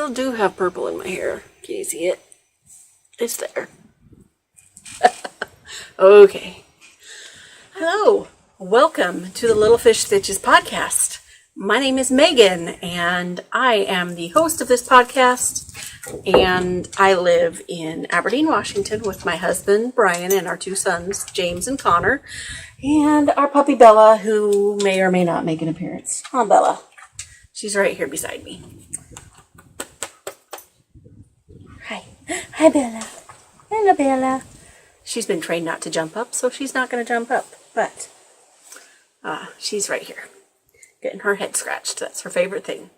still do have purple in my hair. Can you see it? It's there. Okay. Hello. Welcome to the Little Fish Stitches podcast. My name is Megan, and I am the host of this podcast, and I live in Aberdeen, Washington with my husband, Brian, and our two sons, James and Connor, and our puppy, Bella, who may or may not make an appearance. Oh, Bella. She's right here beside me. Hi. Hi, Bella. Hello, Bella. She's been trained not to jump up, so she's not going to jump up, but she's right here, getting her head scratched. That's her favorite thing.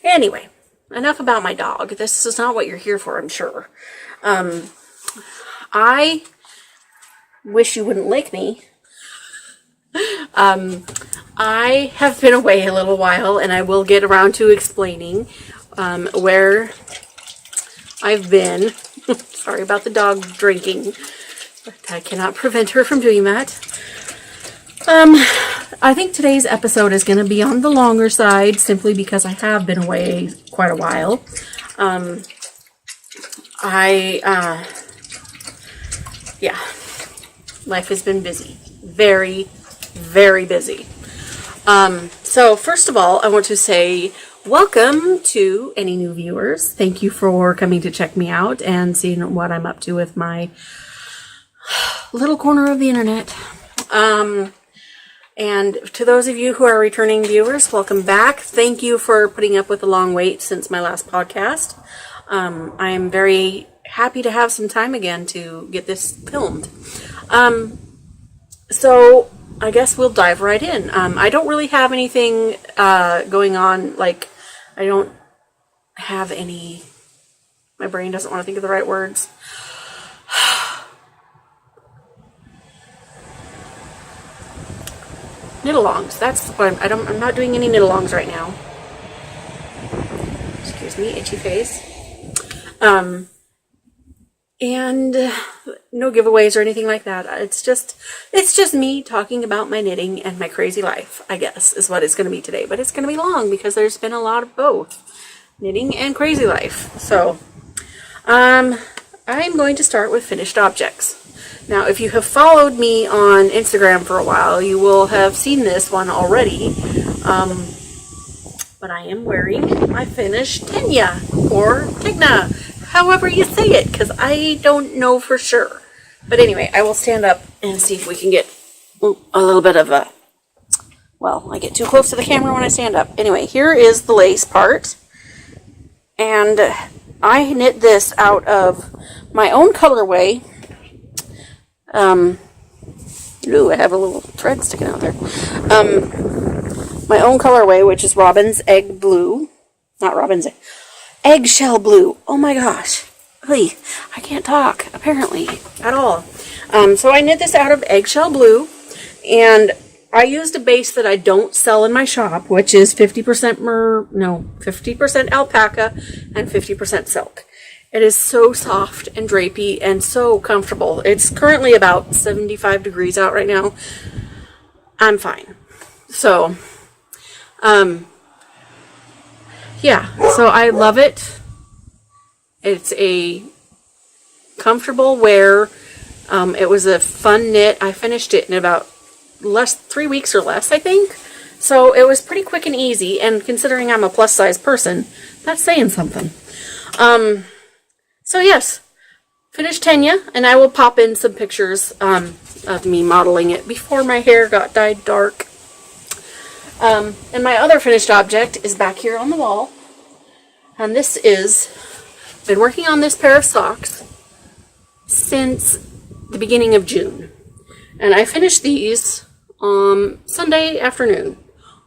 Anyway, enough about my dog. This is not what you're here for, I'm sure. I wish you wouldn't lick me. I have been away a little while, and I will get around to explaining where I've been. Sorry about the dog drinking, but I cannot prevent her from doing that. I think today's episode is going to be on the longer side, simply because I have been away quite a while. Yeah, life has been busy. Very, very busy. So first of all, I want to say welcome to any new viewers. Thank you for coming to check me out and seeing what I'm up to with my little corner of the internet. And to those of you who are returning viewers, welcome back. Thank you for putting up with the long wait since my last podcast. I'm very happy to have some time again to get this filmed. So I guess we'll dive right in. I don't really have anything going on, like I don't have any, my brain doesn't want to think of the right words. Knit-alongs, that's what I'm not doing any knit-alongs right now. Excuse me, itchy face. And no giveaways or anything like that. It's just me talking about my knitting and my crazy life, I guess, is what it's going to be today. But it's going to be long because there's been a lot of both knitting and crazy life. So, I'm going to start with finished objects. Now, if you have followed me on Instagram for a while, you will have seen this one already. But I am wearing my finished Tenya, or Tegna, however you say it, because I don't know for sure. But anyway, I will stand up and see if we can get a little bit of a, well, I get too close to the camera when I stand up. Anyway, here is the lace part. And I knit this out of my own colorway. Ooh, I have a little thread sticking out there. My own colorway, which is Robin's Egg Blue. Not Robin's Eggshell Blue. Oh my gosh. I can't talk, apparently, at all. So I knit this out of Eggshell Blue, and I used a base that I don't sell in my shop, which is 50% alpaca and 50% silk. It is so soft and drapey and so comfortable. It's currently about 75 degrees out right now. I'm fine. So, yeah, so I love it. It's a comfortable wear. It was a fun knit. I finished it in about 3 weeks or less, I think. So it was pretty quick and easy, and considering I'm a plus size person, that's saying something. So yes, finished Tenya, and I will pop in some pictures of me modeling it before my hair got dyed dark. And my other finished object is back here on the wall, and this is, been working on this pair of socks since the beginning of June, and I finished these Sunday afternoon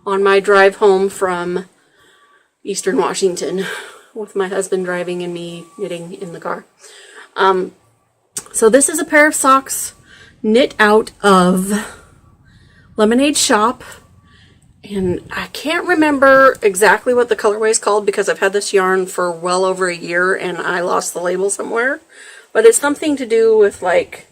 on my drive home from Eastern Washington, with my husband driving and me knitting in the car. So this is a pair of socks knit out of Lemonade Shop, and I can't remember exactly what the colorway is called because I've had this yarn for well over a year and I lost the label somewhere, but it's something to do with, like,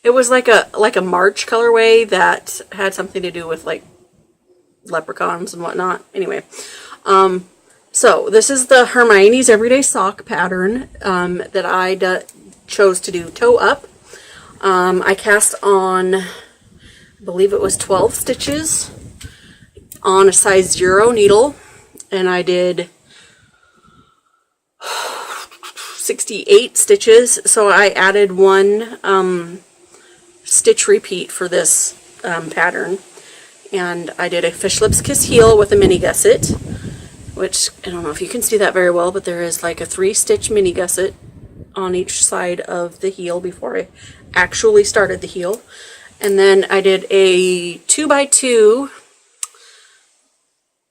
it was like a March colorway that had something to do with, like, leprechauns and whatnot. Anyway, so this is the Hermione's Everyday Sock pattern that I chose to do toe up. I cast on, I believe it was 12 stitches on a size 0 needle, and I did 68 stitches, so I added one stitch repeat for this pattern, and I did a fish lips kiss heel with a mini gusset, which I don't know if you can see that very well, but there is like a 3-stitch mini gusset on each side of the heel before I actually started the heel. And then I did a 2x2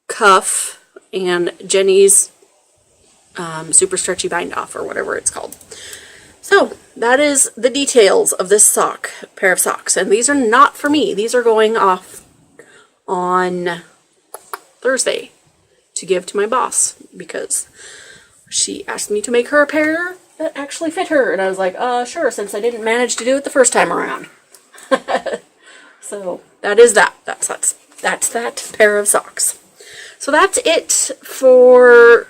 cuff and Jenny's super stretchy bind off, or whatever it's called. So that is the details of this pair of socks, and these are not for me. These are going off on Thursday to give to my boss, because she asked me to make her a pair that actually fit her, and I was like, sure, since I didn't manage to do it the first time around. So that is that. That's that pair of socks. So that's it for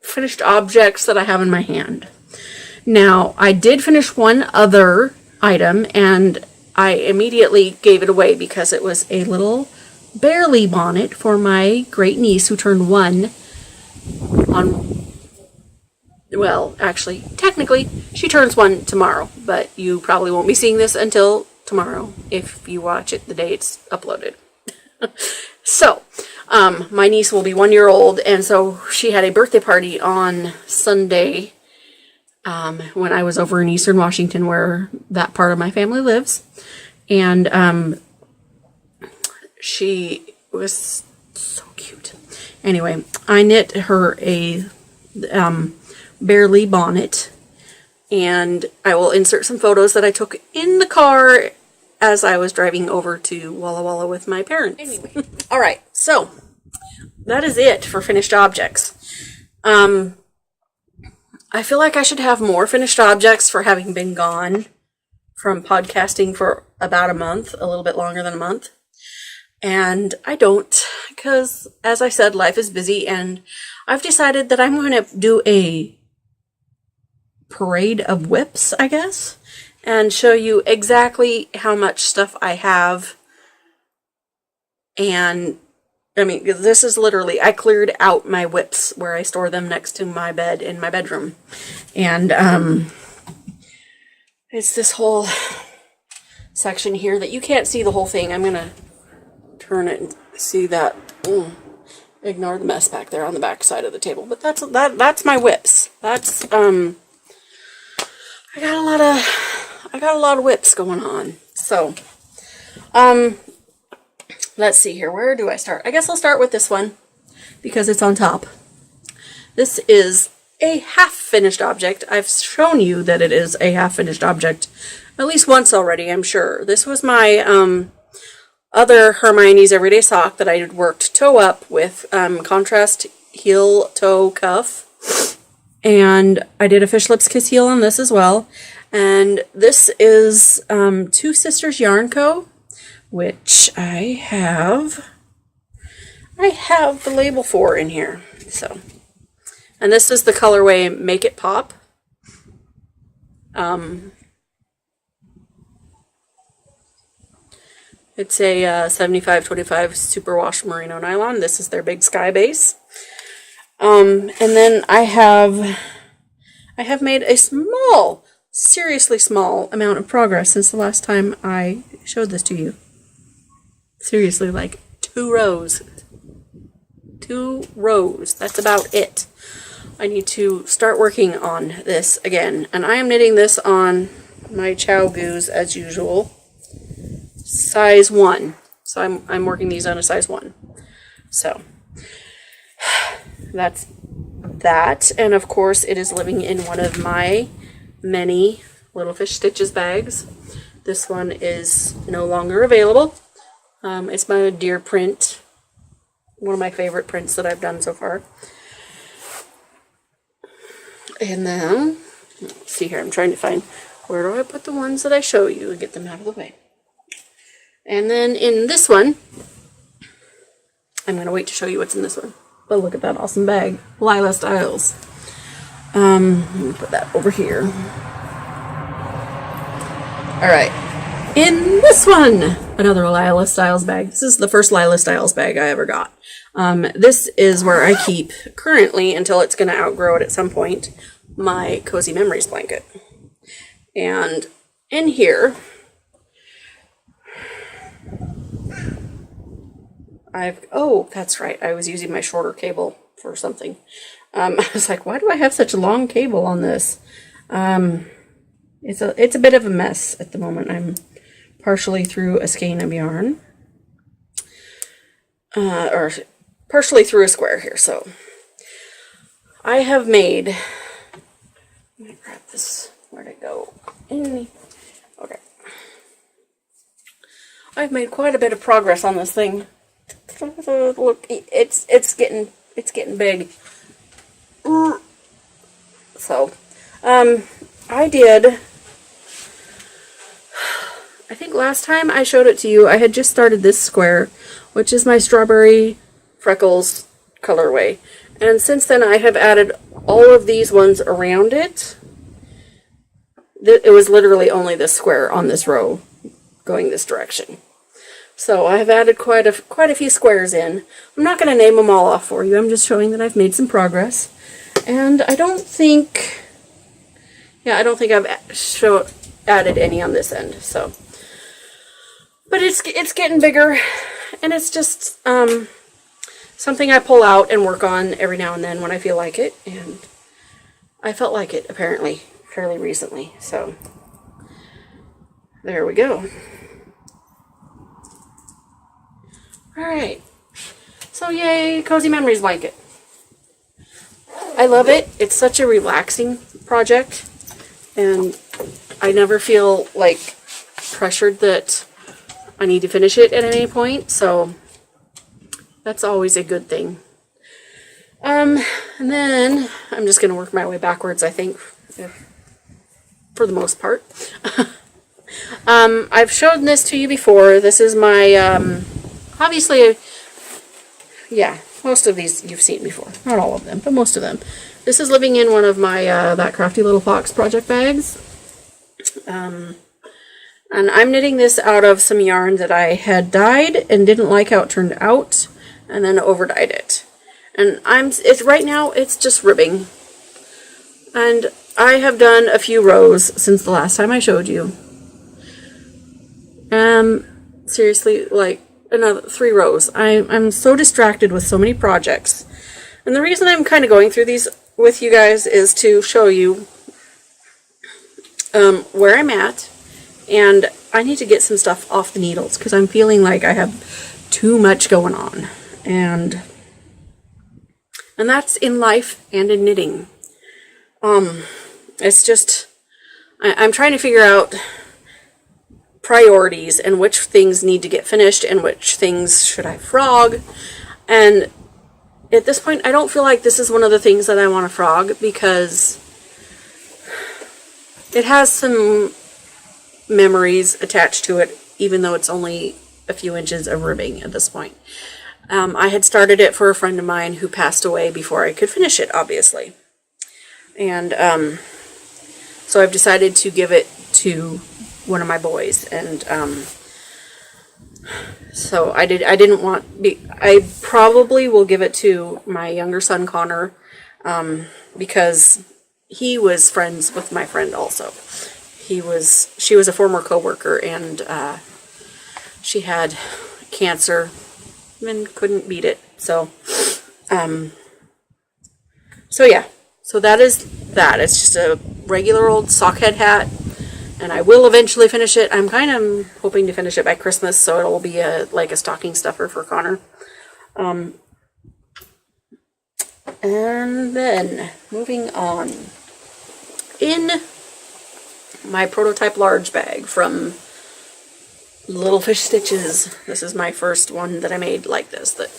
finished objects that I have in my hand. Now, I did finish one other item, and I immediately gave it away because it was a little Bearly bonnet for my great niece who turned 1 on, well, actually, technically, she turns 1 tomorrow, but you probably won't be seeing this until tomorrow if you watch it the day it's uploaded. So, my niece will be 1 year old, and so she had a birthday party on Sunday when I was over in Eastern Washington, where that part of my family lives. And she was so cute. Anyway, I knit her a Bearly bonnet, and I will insert some photos that I took in the car as I was driving over to Walla Walla with my parents. Anyway, all right, so that is it for finished objects. I feel like I should have more finished objects for having been gone from podcasting for about a month, a little bit longer than a month. And I don't, because as I said, life is busy, and I've decided that I'm going to do a parade of WIPs, I guess, and show you exactly how much stuff I have. And I mean, this is literally, I cleared out my WIPs where I store them next to my bed in my bedroom. And it's this whole section here that you can't see the whole thing. I'm going to turn it and see that. Ignore the mess back there on the back side of the table. But that's my WIPs. That's I got a lot of WIPs going on. So let's see here. Where do I start? I guess I'll start with this one because it's on top. This is a half-finished object. I've shown you that it is a half-finished object at least once already, I'm sure. This was my other Hermione's Everyday Sock that I had worked toe up with contrast heel toe cuff. And I did a fish lips kiss heel on this as well. And this is Two Sisters Yarn Co., which I have the label for in here. So, and this is the colorway Make It Pop. It's a 75-25 superwash merino nylon. This is their big sky base. And then I have made a small, seriously small amount of progress since the last time I showed this to you. Seriously, like 2 rows. 2 rows. That's about it. I need to start working on this again. And I am knitting this on my Chow Goose as usual. Size 1. So I'm working these on a size 1. So that's that. And of course it is living in one of my many Little Fish Stitches bags. This one is no longer available. It's my deer print. One of my favorite prints that I've done so far. And then, let's see here, I'm trying to find, where do I put the ones that I show you and get them out of the way. And then in this one, I'm going to wait to show you what's in this one. But look at that awesome bag. Lila Styles. Let me put that over here. Alright. In this one, another Lila Styles bag. This is the first Lila Styles bag I ever got. This is where I keep, currently, until it's going to outgrow it at some point, my Cozy Memories blanket. And in here, oh, that's right, I was using my shorter cable for something. I was like, why do I have such a long cable on this? It's a bit of a mess at the moment. I'm partially through a skein of yarn. Or partially through a square here, so I have made, let me grab this, where'd it go? Okay. I've made quite a bit of progress on this thing. Look, it's getting big. So, I think last time I showed it to you, I had just started this square, which is my Strawberry Freckles colorway. And since then I have added all of these ones around it. It was literally only this square on this row going this direction. So I have added quite a few squares in. I'm not going to name them all off for you. I'm just showing that I've made some progress. And I don't think I've added any on this end. So, but it's getting bigger, and it's just something I pull out and work on every now and then when I feel like it. And I felt like it apparently fairly recently. So there we go. Alright, so yay, Cozy Memories blanket. I love it. It's such a relaxing project, and I never feel like pressured that I need to finish it at any point, so that's always a good thing. And then I'm just going to work my way backwards, I think, for the most part. I've shown this to you before. This is my... obviously, yeah, most of these you've seen before. Not all of them, but most of them. This is living in one of my That Crafty Little Fox project bags. And I'm knitting this out of some yarn that I had dyed and didn't like how it turned out, and then over-dyed it. And right now, it's just ribbing. And I have done a few rows since the last time I showed you. Seriously, like, another 3 rows. I'm so distracted with so many projects. And the reason I'm kind of going through these with you guys is to show you where I'm at, and I need to get some stuff off the needles because I'm feeling like I have too much going on. And that's in life and in knitting. It's just, I'm trying to figure out priorities and which things need to get finished and which things should I frog. And at this point, I don't feel like this is one of the things that I want to frog because it has some memories attached to it, even though it's only a few inches of ribbing at this point. I had started it for a friend of mine who passed away before I could finish it, obviously. And so I've decided to give it to one of my boys, and so I probably will give it to my younger son Connor, because he was friends with my friend also. She was a former co-worker, and she had cancer and couldn't beat it. So yeah, so that is that. It's just a regular old sockhead hat. And I will eventually finish it. I'm kind of hoping to finish it by Christmas, so it'll be like a stocking stuffer for Connor. And then, moving on. In my prototype large bag from Little Fish Stitches, this is my first one that I made like this. That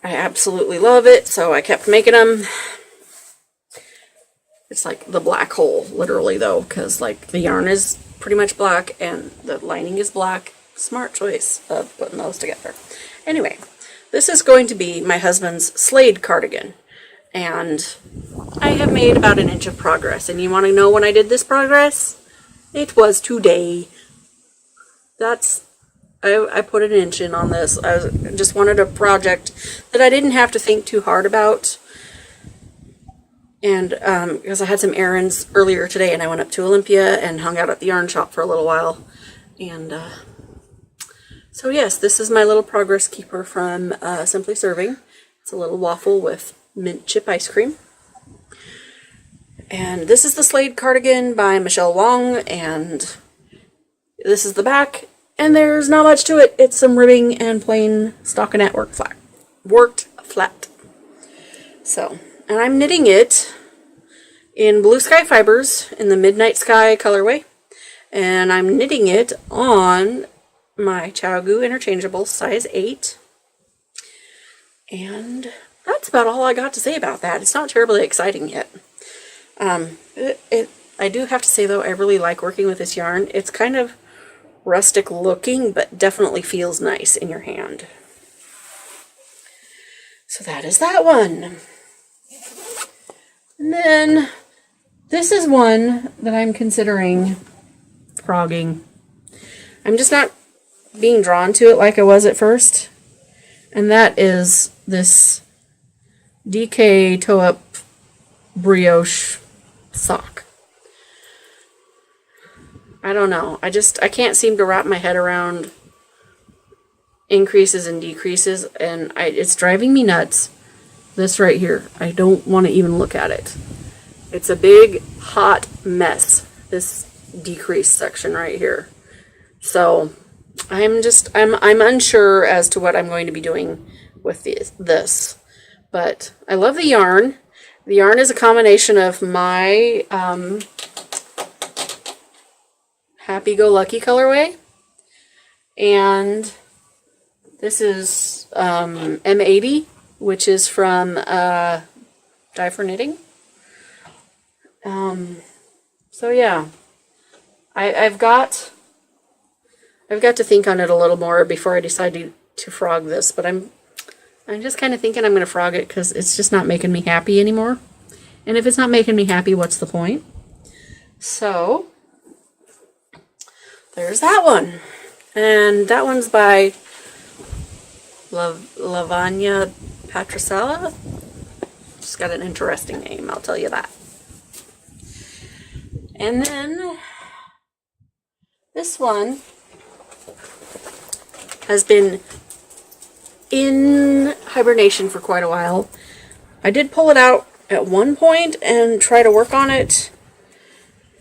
I absolutely love it, so I kept making them. It's like the black hole, literally, though, because, like, the yarn is pretty much black and the lining is black. Smart choice of putting those together. Anyway, this is going to be my husband's Slade cardigan. And I have made about an inch of progress. And you want to know when I did this progress? It was today. I put an inch in on this. I just wanted a project that I didn't have to think too hard about. And because I had some errands earlier today, and I went up to Olympia and hung out at the yarn shop for a little while. And so yes, this is my little progress keeper from Simply Serving. It's a little waffle with mint chip ice cream. And this is the Slade cardigan by Michelle Wong, and this is the back, and there's not much to it. It's some ribbing and plain stockinette worked flat. So, and I'm knitting it in Blue Sky Fibers in the Midnight Sky colorway, and I'm knitting it on my ChowGoo Interchangeable size 8. And that's about all I got to say about that. It's not terribly exciting yet. I do have to say, though, I really like working with this yarn. It's kind of rustic looking, but definitely feels nice in your hand. So that is that one. And then this is one that I'm considering frogging. I'm just not being drawn to it like I was at first. And that is this DK toe-up brioche sock. I don't know. I can't seem to wrap my head around increases and decreases, and it's driving me nuts. This right here. I don't want to even look at it. It's a big, hot mess, this decrease section right here. So I'm unsure as to what I'm going to be doing with this. But I love the yarn. The yarn is a combination of my Happy-Go-Lucky colorway, and this is M80, which is from Dye for Knitting. So yeah, I've got to think on it a little more before I decide to frog this, but I'm just kind of thinking I'm going to frog it because it's just not making me happy anymore. And if it's not making me happy, what's the point? So there's that one. And that one's by Lavanya Patricella. It's got an interesting name, I'll tell you that. And then this one has been in hibernation for quite a while. I did pull it out at one point and try to work on it.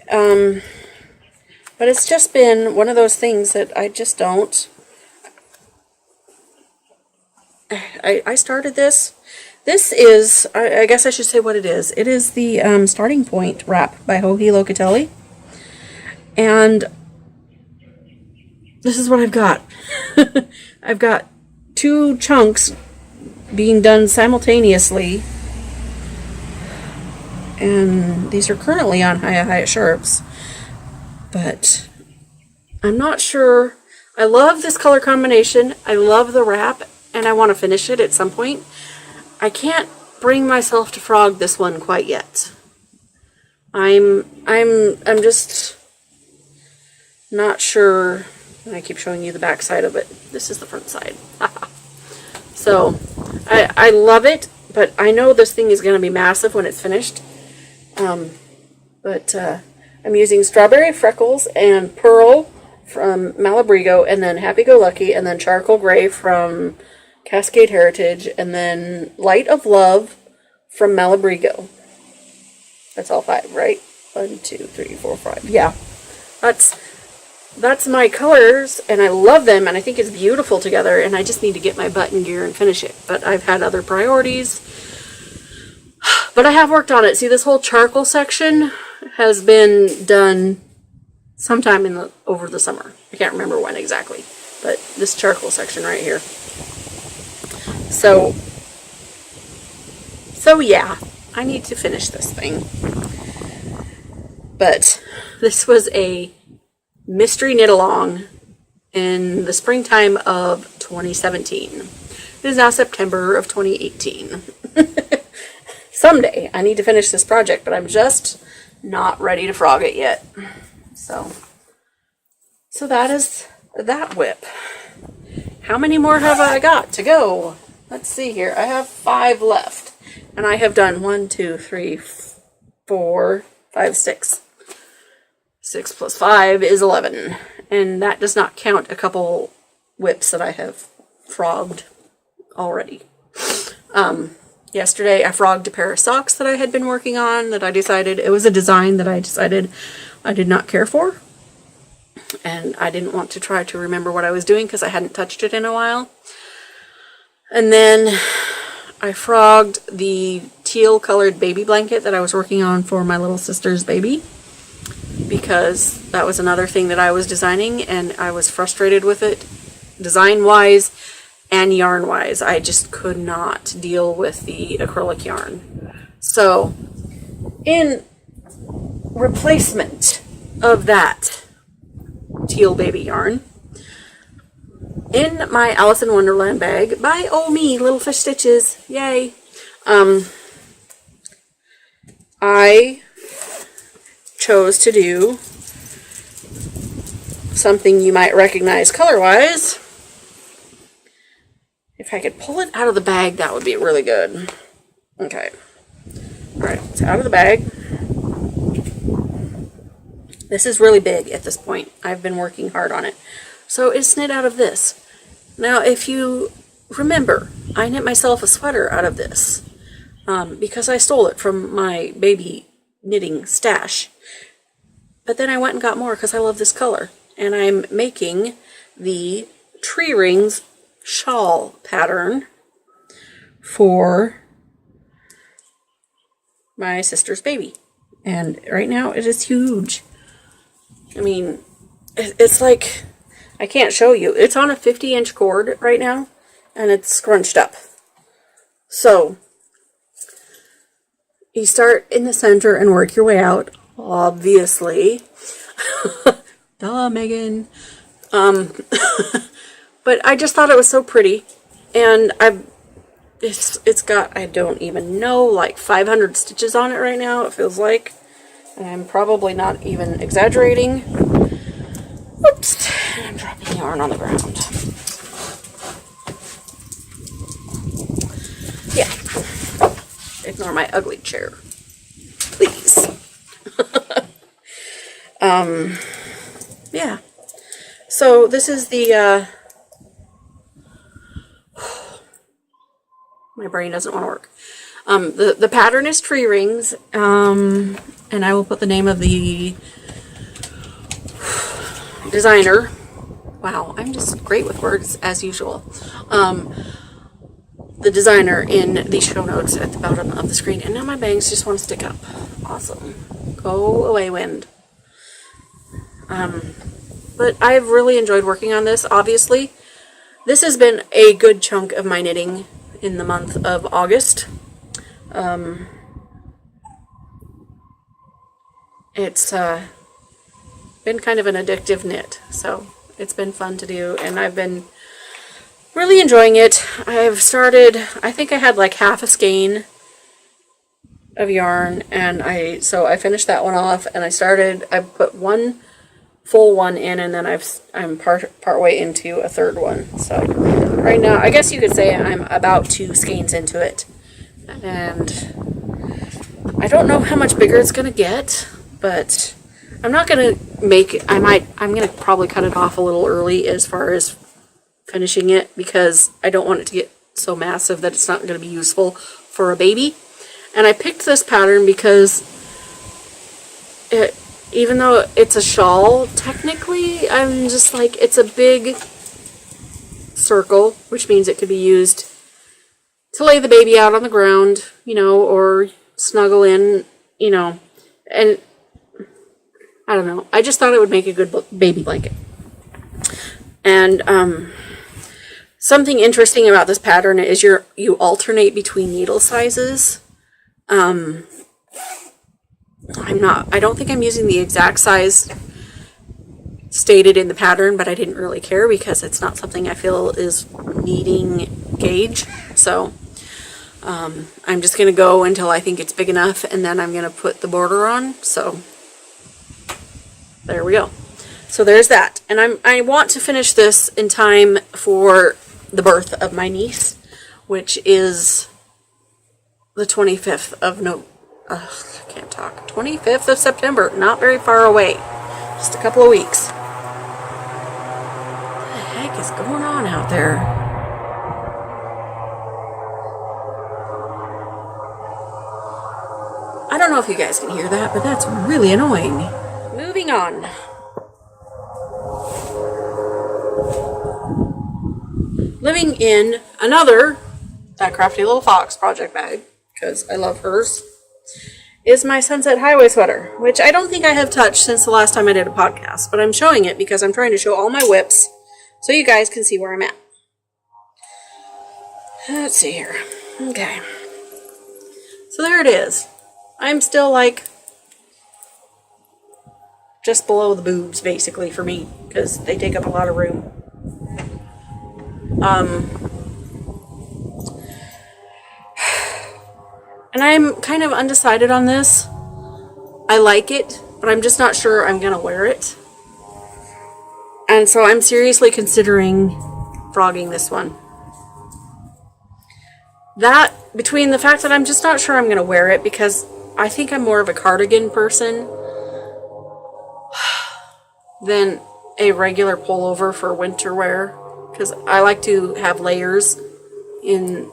But it's just been one of those things that I just don't. I started this. This is, I guess I should say what it is. It is the Starting Point wrap by Joji Locatelli. And this is what I've got. I've got 2 chunks being done simultaneously. And these are currently on Hiya Sharps. But I'm not sure. I love this color combination. I love the wrap, and I want to finish it at some point. I can't bring myself to frog this one quite yet. I'm just not sure. I keep showing you the back side of it. This is the front side. So I love it, but I know this thing is going to be massive when it's finished. I'm using Strawberry Freckles and Pearl from Malabrigo, and then Happy-Go-Lucky, and then Charcoal Gray from Cascade Heritage, and then Light of Love from Malabrigo. That's all 5, right? 1, 2, 3, 4, 5. Yeah. That's my colors, and I love them, and I think it's beautiful together, and I just need to get my butt in gear and finish it. But I've had other priorities. But I have worked on it. See, this whole charcoal section has been done sometime over the summer. I can't remember when exactly, but this charcoal section right here. So yeah, I need to finish this thing. But this was a mystery knit along in the springtime of 2017. It is now September of 2018. Someday I need to finish this project, but I'm just not ready to frog it yet. So that is that WIP. How many more have I got to go? Let's see here. I have 5 left. And I have done 1, 2, 3, 4, 5, 6. 6 plus 5 is 11. And that does not count a couple WIPs that I have frogged already. Yesterday I frogged a pair of socks that I had been working on that I decided, it was a design that I decided I did not care for. And I didn't want to try to remember what I was doing because I hadn't touched it in a while. And then I frogged the teal colored baby blanket that I was working on for my little sister's baby, because that was another thing that I was designing and I was frustrated with it design wise and yarn wise. I just could not deal with the acrylic yarn. So in replacement of that teal baby yarn, in my Alice in Wonderland bag by me, Little Fish Stitches, yay, I chose to do something you might recognize color-wise. If I could pull it out of the bag, that would be really good. Okay. Alright, it's out of the bag. This is really big at this point. I've been working hard on it. So it's knit out of this. Now, if you remember, I knit myself a sweater out of this because I stole it from my baby knitting stash. But then I went and got more because I love this color. And I'm making the tree rings shawl pattern for my sister's baby. And right now it is huge. I mean, it's like, I can't show you. It's on a 50-inch cord right now, and it's scrunched up. So, you start in the center and work your way out, obviously. Duh, Megan. But I just thought it was so pretty, and it's got, I don't even know, like 500 stitches on it right now, it feels like. And I'm probably not even exaggerating. Oops, and I'm dropping yarn on the ground. Yeah. Ignore my ugly chair, please. Yeah. So this is the, my brain doesn't want to work. The pattern is tree rings, and I will put the name of the designer. Wow, I'm just great with words as usual. The designer in the show notes at the bottom of the screen. And now my bangs just want to stick up. Awesome. Go away, wind. But I've really enjoyed working on this, obviously. This has been a good chunk of my knitting in the month of August. It's been kind of an addictive knit, so it's been fun to do, and I've been really enjoying it. I've started, I think I had like half a skein of yarn, and I finished that one off, and I put one full one in, and then I'm part way into a third one. So right now, I guess you could say I'm about 2 skeins into it, and I don't know how much bigger it's gonna get, but I'm not gonna make it. I'm gonna probably cut it off a little early as far as finishing it, because I don't want it to get so massive that it's not gonna be useful for a baby. And I picked this pattern because even though it's a shawl, technically, I'm just like, it's a big circle, which means it could be used to lay the baby out on the ground, you know, or snuggle in, you know, and I don't know. I just thought it would make a good baby blanket. And something interesting about this pattern is you alternate between needle sizes. I don't think I'm using the exact size stated in the pattern, but I didn't really care because it's not something I feel is needing gauge. So I'm just going to go until I think it's big enough, and then I'm going to put the border on. So there we go. So there's that. And I want to finish this in time for the birth of my niece, which is the 25th of I can't talk. 25th of September. Not very far away. Just a couple of weeks. What the heck is going on out there? I don't know if you guys can hear that, but that's really annoying. Moving on. Living in another That Crafty Little Fox project bag, because I love hers, is my Sunset Highway sweater, which I don't think I have touched since the last time I did a podcast, but I'm showing it because I'm trying to show all my WIPs so you guys can see where I'm at. Let's see here. Okay. So there it is. I'm still like just below the boobs, basically, for me, because they take up a lot of room. And I'm kind of undecided on this. I like it, but I'm just not sure I'm going to wear it. And so I'm seriously considering frogging this one. That, between the fact that I'm just not sure I'm going to wear it, because I think I'm more of a cardigan person than a regular pullover for winter wear, because I like to have layers in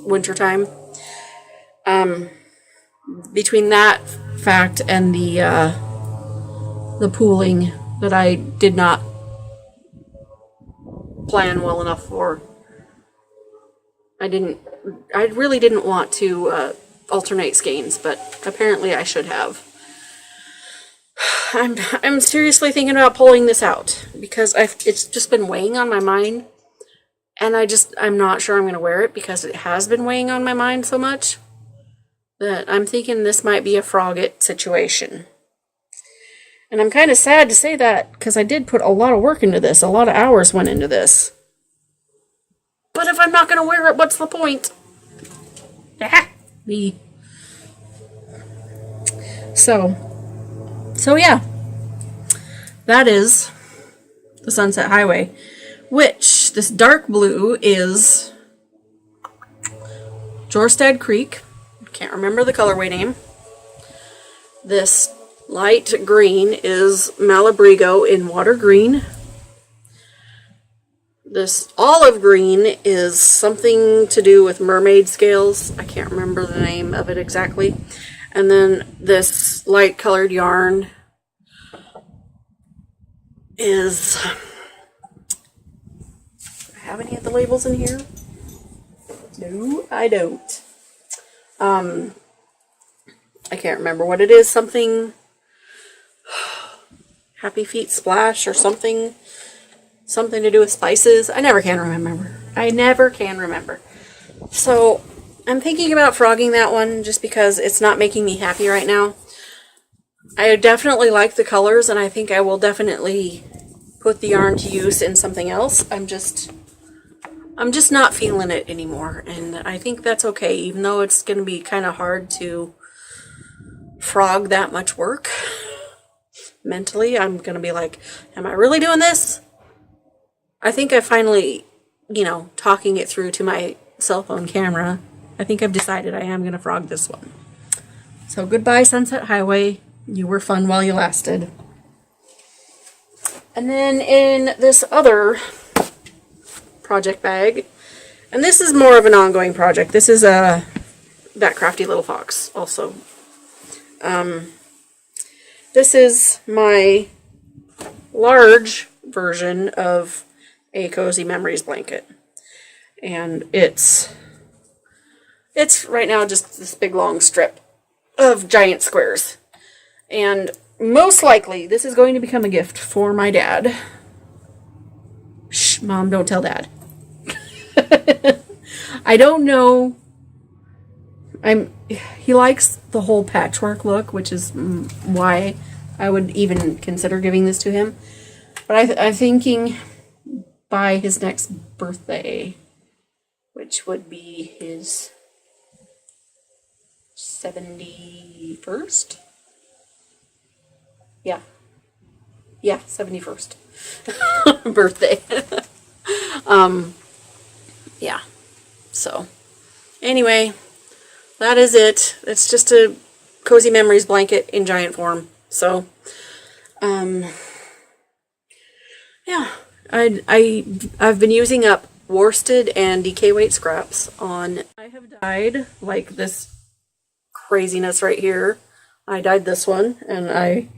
wintertime. Between that fact and the pooling that I did not plan well enough for, I really didn't want to alternate skeins, but apparently I should have. I'm seriously thinking about pulling this out because it's just been weighing on my mind, and I'm not sure I'm going to wear it because it has been weighing on my mind so much that I'm thinking this might be a frog it situation. And I'm kind of sad to say that because I did put a lot of work into this. A lot of hours went into this. But if I'm not going to wear it, what's the point? Me. So yeah. That is the Sunset Highway, which this dark blue is Jorstad Creek. Can't remember the colorway name. This light green is Malabrigo in water green. This olive green is something to do with mermaid scales. I can't remember the name of it exactly. And then this light colored yarn is... Do I have any of the labels in here? No, I don't. I can't remember what it is. Something Happy Feet Splash or something to do with spices. I never can remember. So I'm thinking about frogging that one just because it's not making me happy right now. I definitely like the colors, and I think I will definitely put the yarn to use in something else. I'm just not feeling it anymore, and I think that's okay, even though it's going to be kind of hard to frog that much work. Mentally, I'm going to be like, am I really doing this? I think I finally, talking it through to my cell phone camera, I think I've decided I am going to frog this one. So goodbye, Sunset Highway. You were fun while you lasted. And then in this other project bag, and this is more of an ongoing project. This is That Crafty Little Fox also. This is my large version of a Cozy Memories blanket, and it's right now just this big long strip of giant squares, and most likely this is going to become a gift for my dad. Shh, Mom, don't tell Dad. I don't know. He likes the whole patchwork look, which is why I would even consider giving this to him. But I'm thinking by his next birthday, which would be his 71st? Yeah. Yeah, 71st birthday. Yeah. So, anyway, that is it. It's just a Cozy Memories blanket in giant form. So, yeah. I've been using up worsted and DK weight scraps on. I have dyed like this craziness right here. I dyed this one, and I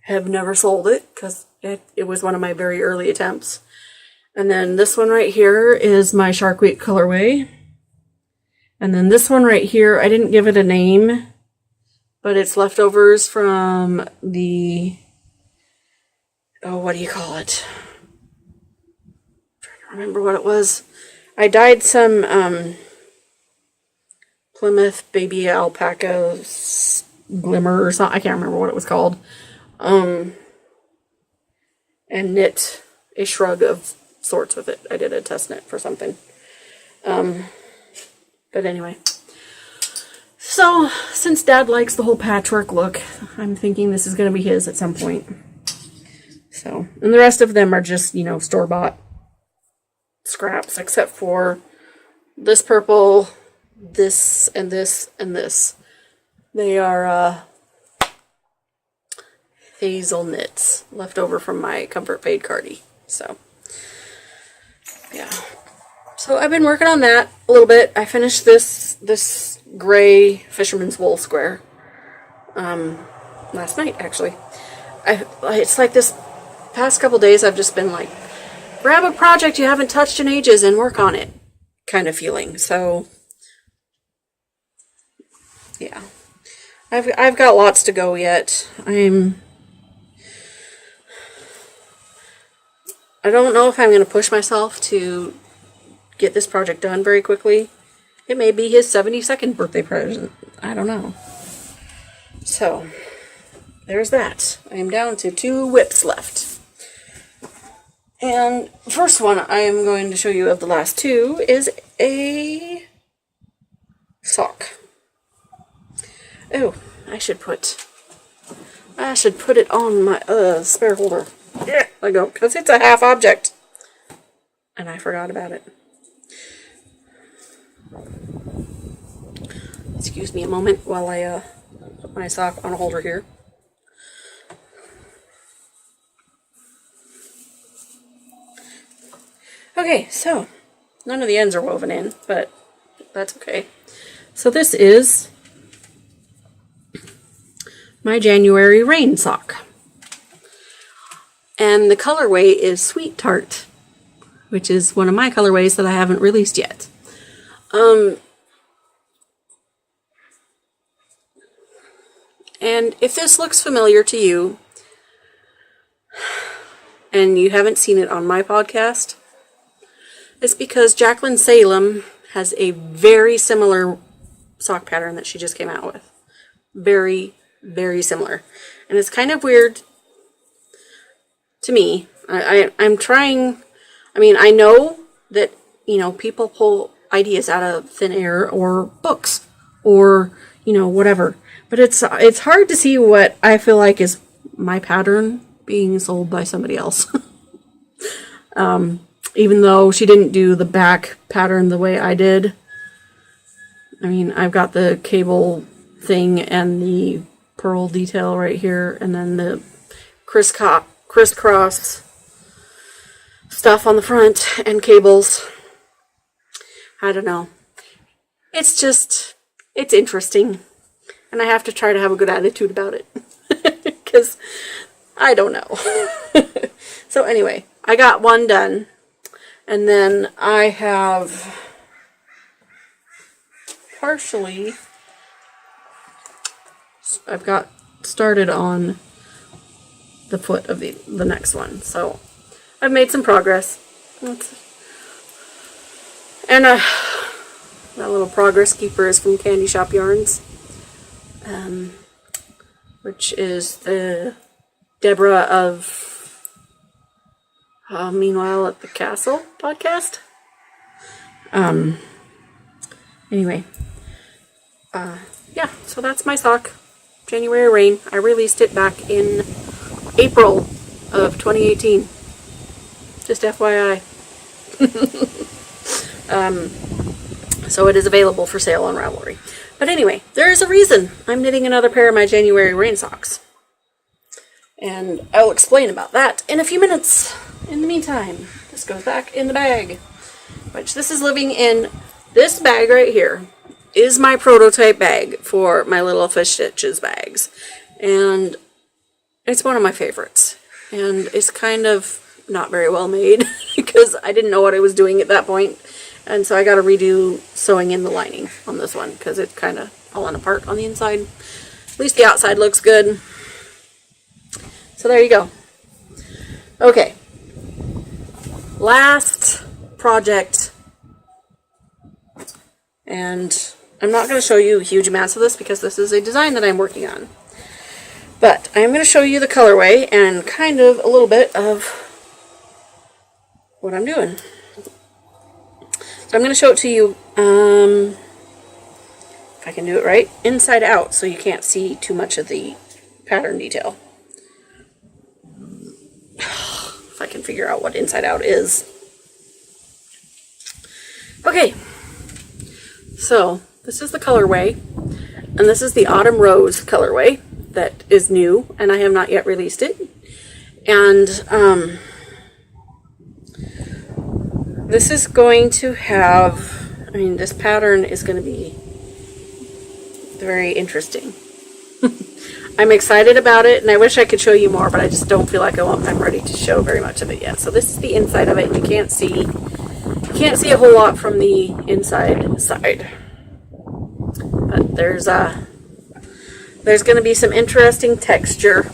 have never sold it because it was one of my very early attempts. And then this one right here is my Shark Week colorway. And then this one right here, I didn't give it a name, but it's leftovers from the, oh, what do you call it? I'm trying to remember what it was. I dyed some Plymouth Baby Alpaca Glimmer or something. I can't remember what it was called. And knit a shrug of sorts with it. I did a test knit for something. But anyway. So, since Dad likes the whole patchwork look, I'm thinking this is going to be his at some point. So, and the rest of them are just, you know, store-bought scraps, except for this purple, this, and this, and this. They are, hazel knits left over from my Comfort Fade cardie. So, yeah. So I've been working on that a little bit. I finished this gray fisherman's wool square last night, actually. It's like this past couple days I've just been like, grab a project you haven't touched in ages and work on it kind of feeling. So, yeah. I've got lots to go yet. I don't know if I'm going to push myself to get this project done very quickly. It may be his 72nd birthday present. I don't know. So, there's that. I am down to 2 WIPs left. And the first one I am going to show you of the last 2 is a sock. Oh, I should put it on my spare holder. Yeah, I go, because it's a half object. And I forgot about it. Excuse me a moment while I put my sock on a holder here. Okay, so none of the ends are woven in, but that's okay. So this is my January rain sock. And the colorway is Sweet Tart, which is one of my colorways that I haven't released yet. And if this looks familiar to you, and you haven't seen it on my podcast, it's because Jacqueline Salem has a very similar sock pattern that she just came out with. Very, very similar. And it's kind of weird to me. I'm trying, I mean, I know that, you know, people pull ideas out of thin air or books or, you know, whatever. But it's hard to see what I feel like is my pattern being sold by somebody else. Even though she didn't do the back pattern the way I did. I mean, I've got the cable thing and the pearl detail right here, and then the crisscross stuff on the front and cables. I don't know. It's interesting. And I have to try to have a good attitude about it. Because I don't know. So anyway, I got one done. And then I have I've got started on the foot of the next one. So I've made some progress. And that little progress keeper is from Candy Shop Yarns. Which is the Deborah of Meanwhile at the Castle podcast. Anyway, yeah, so that's my sock. January Rain. I released it back in April of 2018. Just FYI. So it is available for sale on Ravelry. But anyway, there is a reason I'm knitting another pair of my January Rain socks. And I'll explain about that in a few minutes. In the meantime, this goes back in the bag. Which this is living in this bag right here. Is my prototype bag for my little fish stitches bags. And it's one of my favorites. And it's kind of not very well made because I didn't know what I was doing at that point. And so I got to redo sewing in the lining on this one because it's kind of falling apart on the inside. At least the outside looks good. So there you go. Okay. Last project. And I'm not going to show you huge amounts of this because this is a design that I'm working on. But I'm going to show you the colorway and kind of a little bit of what I'm doing. So I'm going to show it to you, if I can do it right, inside out so you can't see too much of the pattern detail. If I can figure out what inside out is. Okay, so this is the colorway, and this is the Autumn Rose colorway that is new, and I have not yet released it. And this is going to have, I mean, this pattern is going to be very interesting. I'm excited about it, and I wish I could show you more, but I just don't feel like I'm ready to show very much of it yet. So this is the inside of it, and you can't see a whole lot from the inside side. But there's going to be some interesting texture,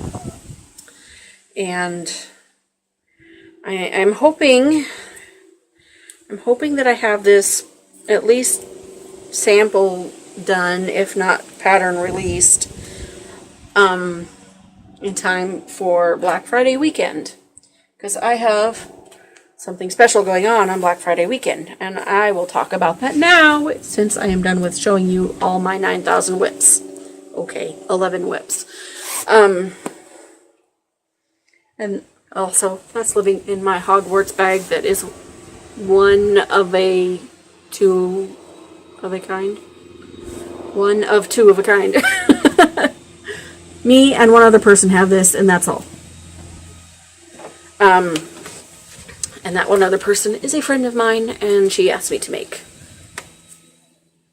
and I'm hoping that I have this at least sample done, if not pattern released, in time for Black Friday weekend. Because I have something special going on Black Friday weekend, and I will talk about that now since I am done with showing you all my 9,000 WIPs. Okay, 11 WIPs. And also, that's living in my Hogwarts bag that is one of two of a kind. One of two of a kind. Me and one other person have this, and that's all. And that one other person is a friend of mine, and she asked me to make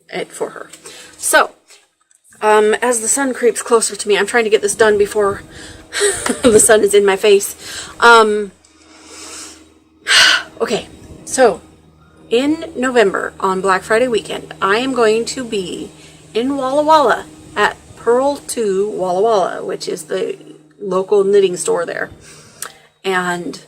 it for her. So, as the sun creeps closer to me, I'm trying to get this done before the sun is in my face. Okay, so in November on Black Friday weekend, I am going to be in Walla Walla at Pearl 2 Walla Walla, which is the local knitting store there. And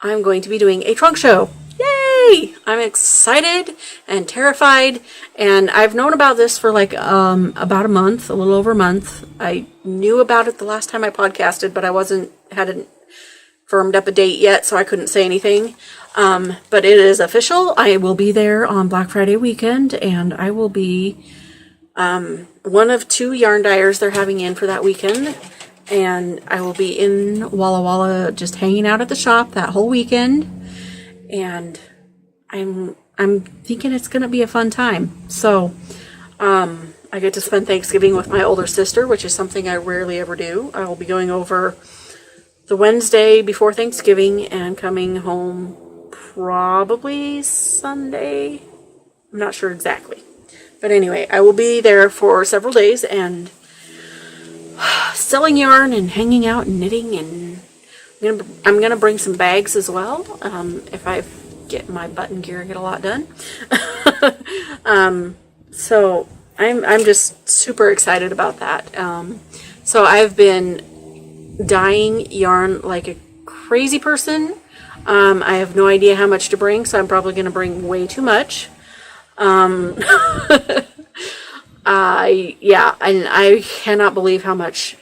I'm going to be doing a trunk show. Yay! I'm excited and terrified, and I've known about this for like about a month, a little over a month. I knew about it the last time I podcasted, but I hadn't firmed up a date yet, so I couldn't say anything. But it is official. I will be there on Black Friday weekend, and I will be one of 2 yarn dyers they're having in for that weekend. And I will be in Walla Walla just hanging out at the shop that whole weekend. And I'm thinking it's going to be a fun time. So, I get to spend Thanksgiving with my older sister, which is something I rarely ever do. I will be going over the Wednesday before Thanksgiving and coming home probably Sunday. I'm not sure exactly. But anyway, I will be there for several days and selling yarn and hanging out and knitting, and I'm gonna bring some bags as well. If I get my button gear, I get a lot done. So I'm just super excited about that. So I've been dyeing yarn like a crazy person. I have no idea how much to bring, so I'm probably gonna bring way too much. Yeah, and I cannot believe how much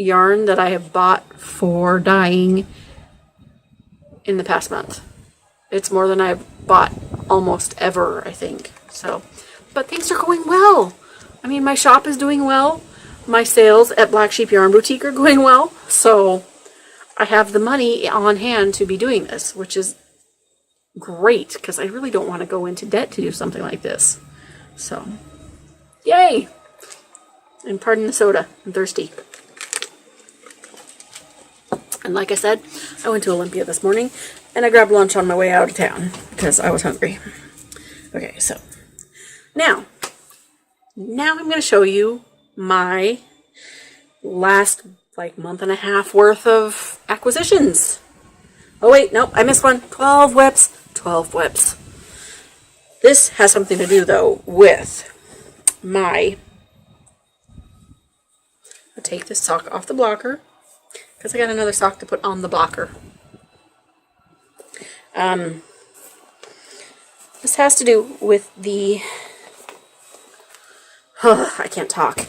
yarn that I have bought for dyeing in the past month. It's more than I've bought almost ever, I think. So, but things are going well. I mean, my shop is doing well. My sales at Black Sheep Yarn Boutique are going well. So I have the money on hand to be doing this, which is great because I really don't want to go into debt to do something like this. So, yay! And pardon the soda, I'm thirsty. And like I said, I went to Olympia this morning and I grabbed lunch on my way out of town because I was hungry. Okay, so now I'm going to show you my last month and a half worth of acquisitions. Oh wait, nope, I missed one. 12 WIPs. 12 WIPs. This has something to do though with my... I'll take this sock off the blocker because I got another sock to put on the blocker. This has to do with the... I can't talk.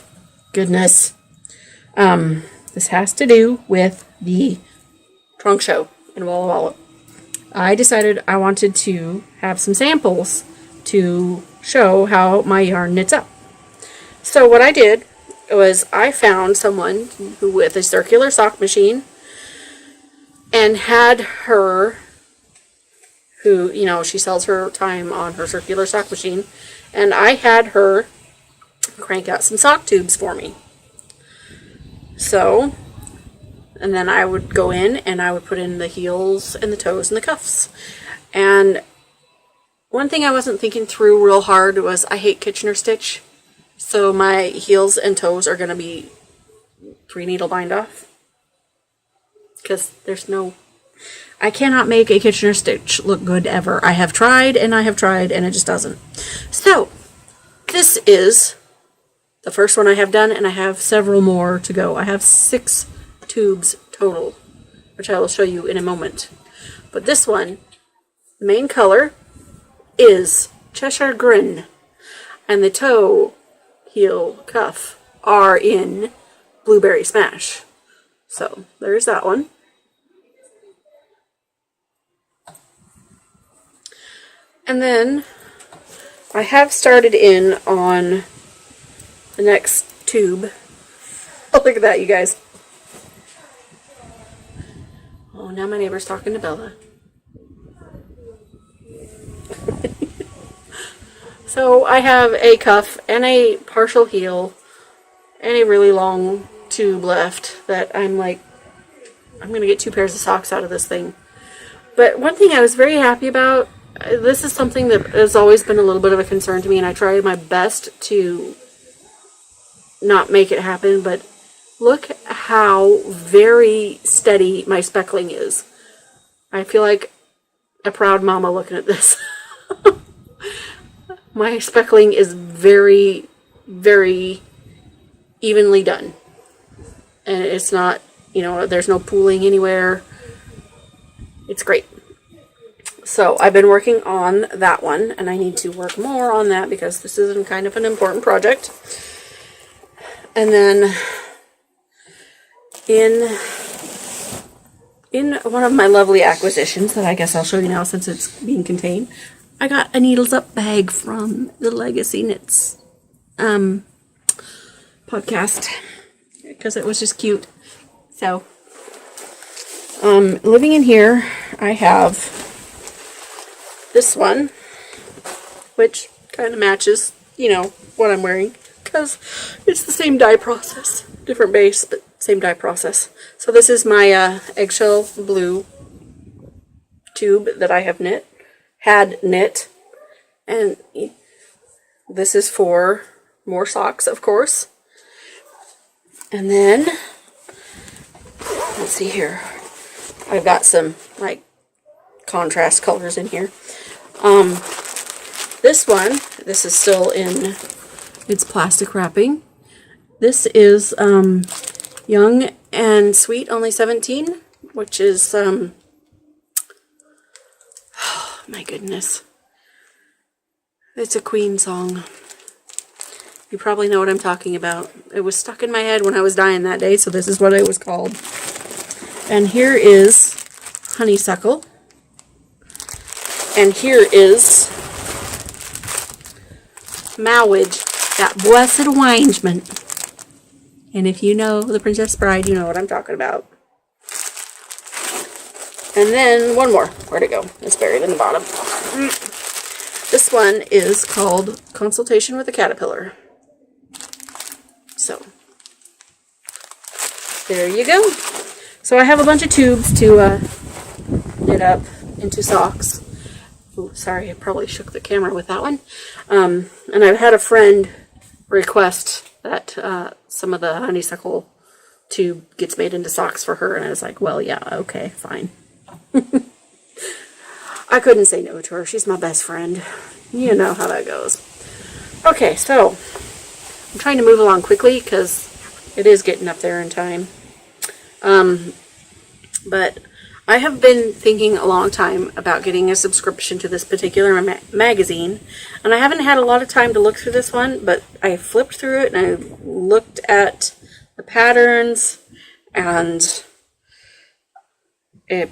Goodness. This has to do with the trunk show in Walla Walla. I decided I wanted to have some samples to show how my yarn knits up. So what I did was I found someone who with a circular sock machine and had her, who, you know, she sells her time on her circular sock machine, and I had her crank out some sock tubes for me. So, and then I would go in and I would put in the heels and the toes and the cuffs. And one thing I wasn't thinking through real hard was I hate Kitchener stitch. So my heels and toes are going to be 3-needle bind off. Because there's no... I cannot make a Kitchener stitch look good ever. I have tried and it just doesn't. So, this is the first one I have done, and I have several more to go. I have 6 tubes total, which I will show you in a moment. But this one, the main color is Cheshire Grin, and the toe, heel, cuff are in Blueberry Smash. So, there's that one. And then I have started in on the next tube. Oh, look at that, you guys. Oh, now my neighbor's talking to Bella. So I have a cuff and a partial heel and a really long tube left that I'm like, I'm going to get 2 pairs of socks out of this thing. But one thing I was very happy about, this is something that has always been a little bit of a concern to me, and I try my best to not make it happen, but look how very steady my speckling is. I feel like a proud mama looking at this. My speckling is very, very evenly done. And it's not, you know, there's no pooling anywhere. It's great. So I've been working on that one, and I need to work more on that because this is kind of an important project. And then in one of my lovely acquisitions that I guess I'll show you now since it's being contained, I got a Needles Up bag from the Legacy Knits podcast because it was just cute. So, living in here, I have this one, which kind of matches, you know, what I'm wearing, because it's the same dye process. Different base, but same dye process. So this is my eggshell blue tube that I have had knit. And this is for more socks, of course. And then, let's see here. I've got some, like, contrast colors in here. This one, this is still in its plastic wrapping. This is Young and Sweet, only 17, which is, oh my goodness. It's a Queen song. You probably know what I'm talking about. It was stuck in my head when I was dying that day, so this is what it was called. And here is honeysuckle. And here is Mowage, that blessed arrangement. And if you know The Princess Bride, you know what I'm talking about. And then one more. Where'd it go? It's buried in the bottom. This one is called Consultation with a Caterpillar. So, there you go. So I have a bunch of tubes to knit up into socks. Ooh, sorry, I probably shook the camera with that one. And I've had a friend request that some of the honeysuckle tube gets made into socks for her, and I was like, well, yeah, okay, fine. I couldn't say no to her. She's my best friend. You know how that goes. Okay, so I'm trying to move along quickly because it is getting up there in time. But I have been thinking a long time about getting a subscription to this particular magazine, and I haven't had a lot of time to look through this one, but I flipped through it and I looked at the patterns, and it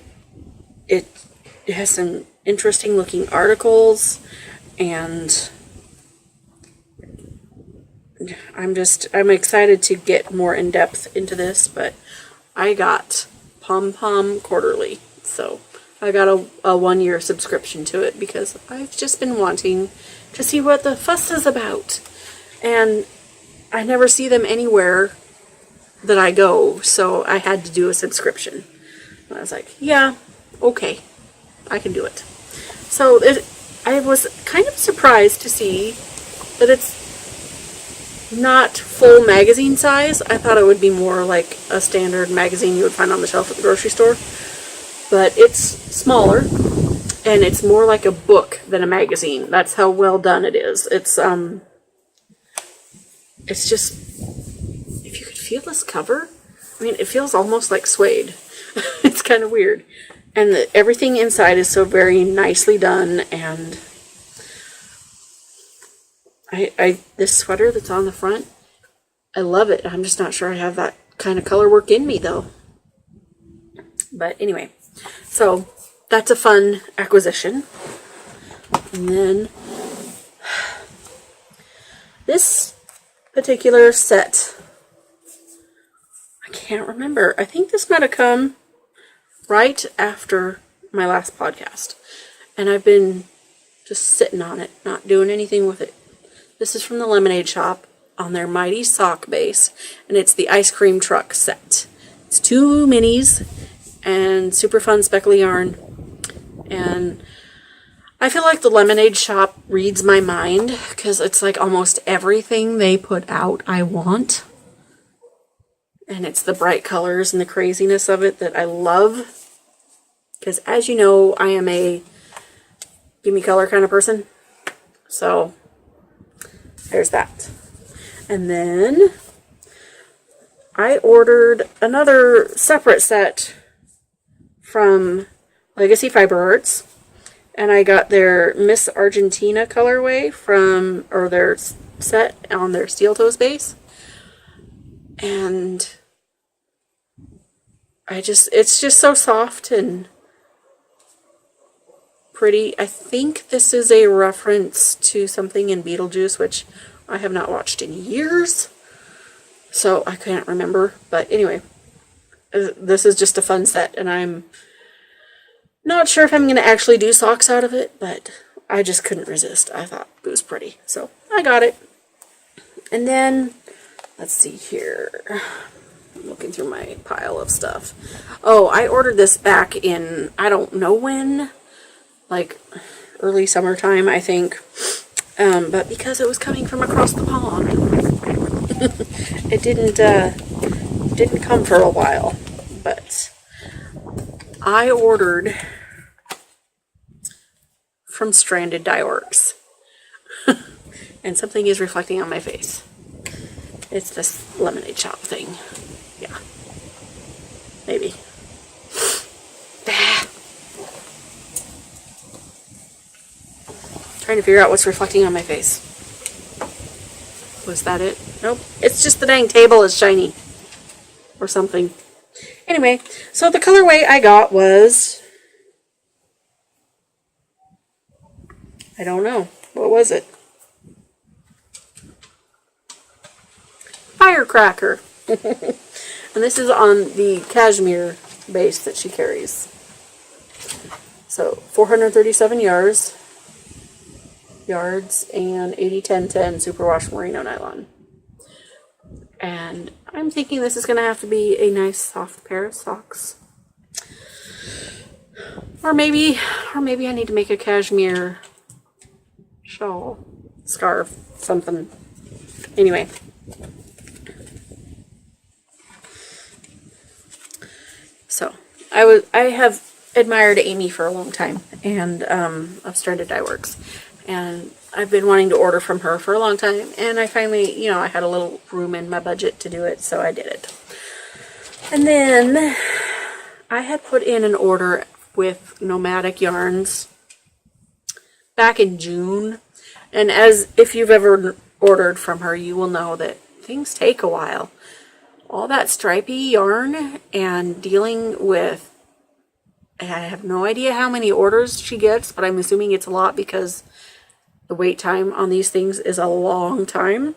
has some interesting looking articles, and I'm excited to get more in depth into this. But I got Pom Pom Quarterly, so I got a 1-year subscription to it because I've just been wanting to see what the fuss is about, and I never see them anywhere that I go, so I had to do a subscription. And I was like, yeah, okay, I can do it. So I was kind of surprised to see that it's not full magazine size. I thought it would be more like a standard magazine you would find on the shelf at the grocery store. But it's smaller, and it's more like a book than a magazine. That's how well done it is. It's just, if you could feel this cover, I mean, it feels almost like suede. It's kind of weird. And everything inside is so very nicely done, and this sweater that's on the front, I love it. I'm just not sure I have that kind of color work in me, though. But anyway, so that's a fun acquisition. And then this particular set, I can't remember. I think this might have come right after my last podcast, and I've been just sitting on it, not doing anything with it. This is from the Lemonade Shop on their Mighty Sock Base, and it's the Ice Cream Truck set. It's 2 minis and super fun speckly yarn, and I feel like the Lemonade Shop reads my mind because it's like almost everything they put out I want, and it's the bright colors and the craziness of it that I love, because as you know, I am a give me color kind of person. So there's that. And then I ordered another separate set from Legacy Fiber Arts, and I got their Miss Argentina colorway or their set on their steel toes base. And it's just so soft and pretty. I think this is a reference to something in Beetlejuice, which I have not watched in years, so I can't remember. But anyway, this is just a fun set, and I'm not sure if I'm going to actually do socks out of it, but I just couldn't resist. I thought it was pretty, so I got it. And then, let's see here. I'm looking through my pile of stuff. Oh, I ordered this back in, I don't know when, like early summertime, I think. But because it was coming from across the pond, it didn't come for a while. But I ordered from Stranded Dye Works. And something is reflecting on my face. It's this Lemonade Shop thing. Yeah. Maybe. Trying to figure out what's reflecting on my face. Was that it? Nope. It's just the dang table is shiny. Or something. Anyway, so the colorway I got was... I don't know. What was it? Firecracker. And this is on the cashmere base that she carries. So 437 yards and 80-10-10 superwash merino nylon. And I'm thinking this is going to have to be a nice soft pair of socks. Or maybe I need to make a cashmere shawl, scarf, something. Anyway. So, I have admired Amy for a long time, and I've started Dye Works, and I've been wanting to order from her for a long time, and I finally, I had a little room in my budget to do it, so I did it. And then I had put in an order with Nomadic Yarns back in June, and as if you've ever ordered from her, you will know that things take a while. All that stripy yarn and dealing with, I have no idea how many orders she gets, but I'm assuming it's a lot because the wait time on these things is a long time.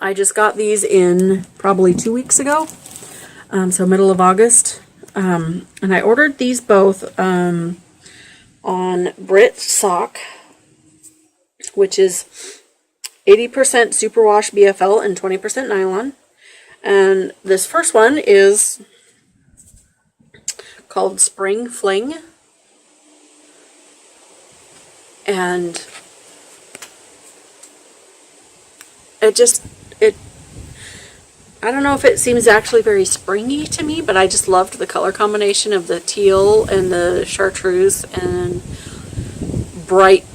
I just got these in probably 2 weeks ago, so middle of August, and I ordered these both on Brit Sock, which is 80% superwash BFL and 20% nylon. And this first one is called Spring Fling. And I don't know if it seems actually very springy to me, but I just loved the color combination of the teal and the chartreuse and bright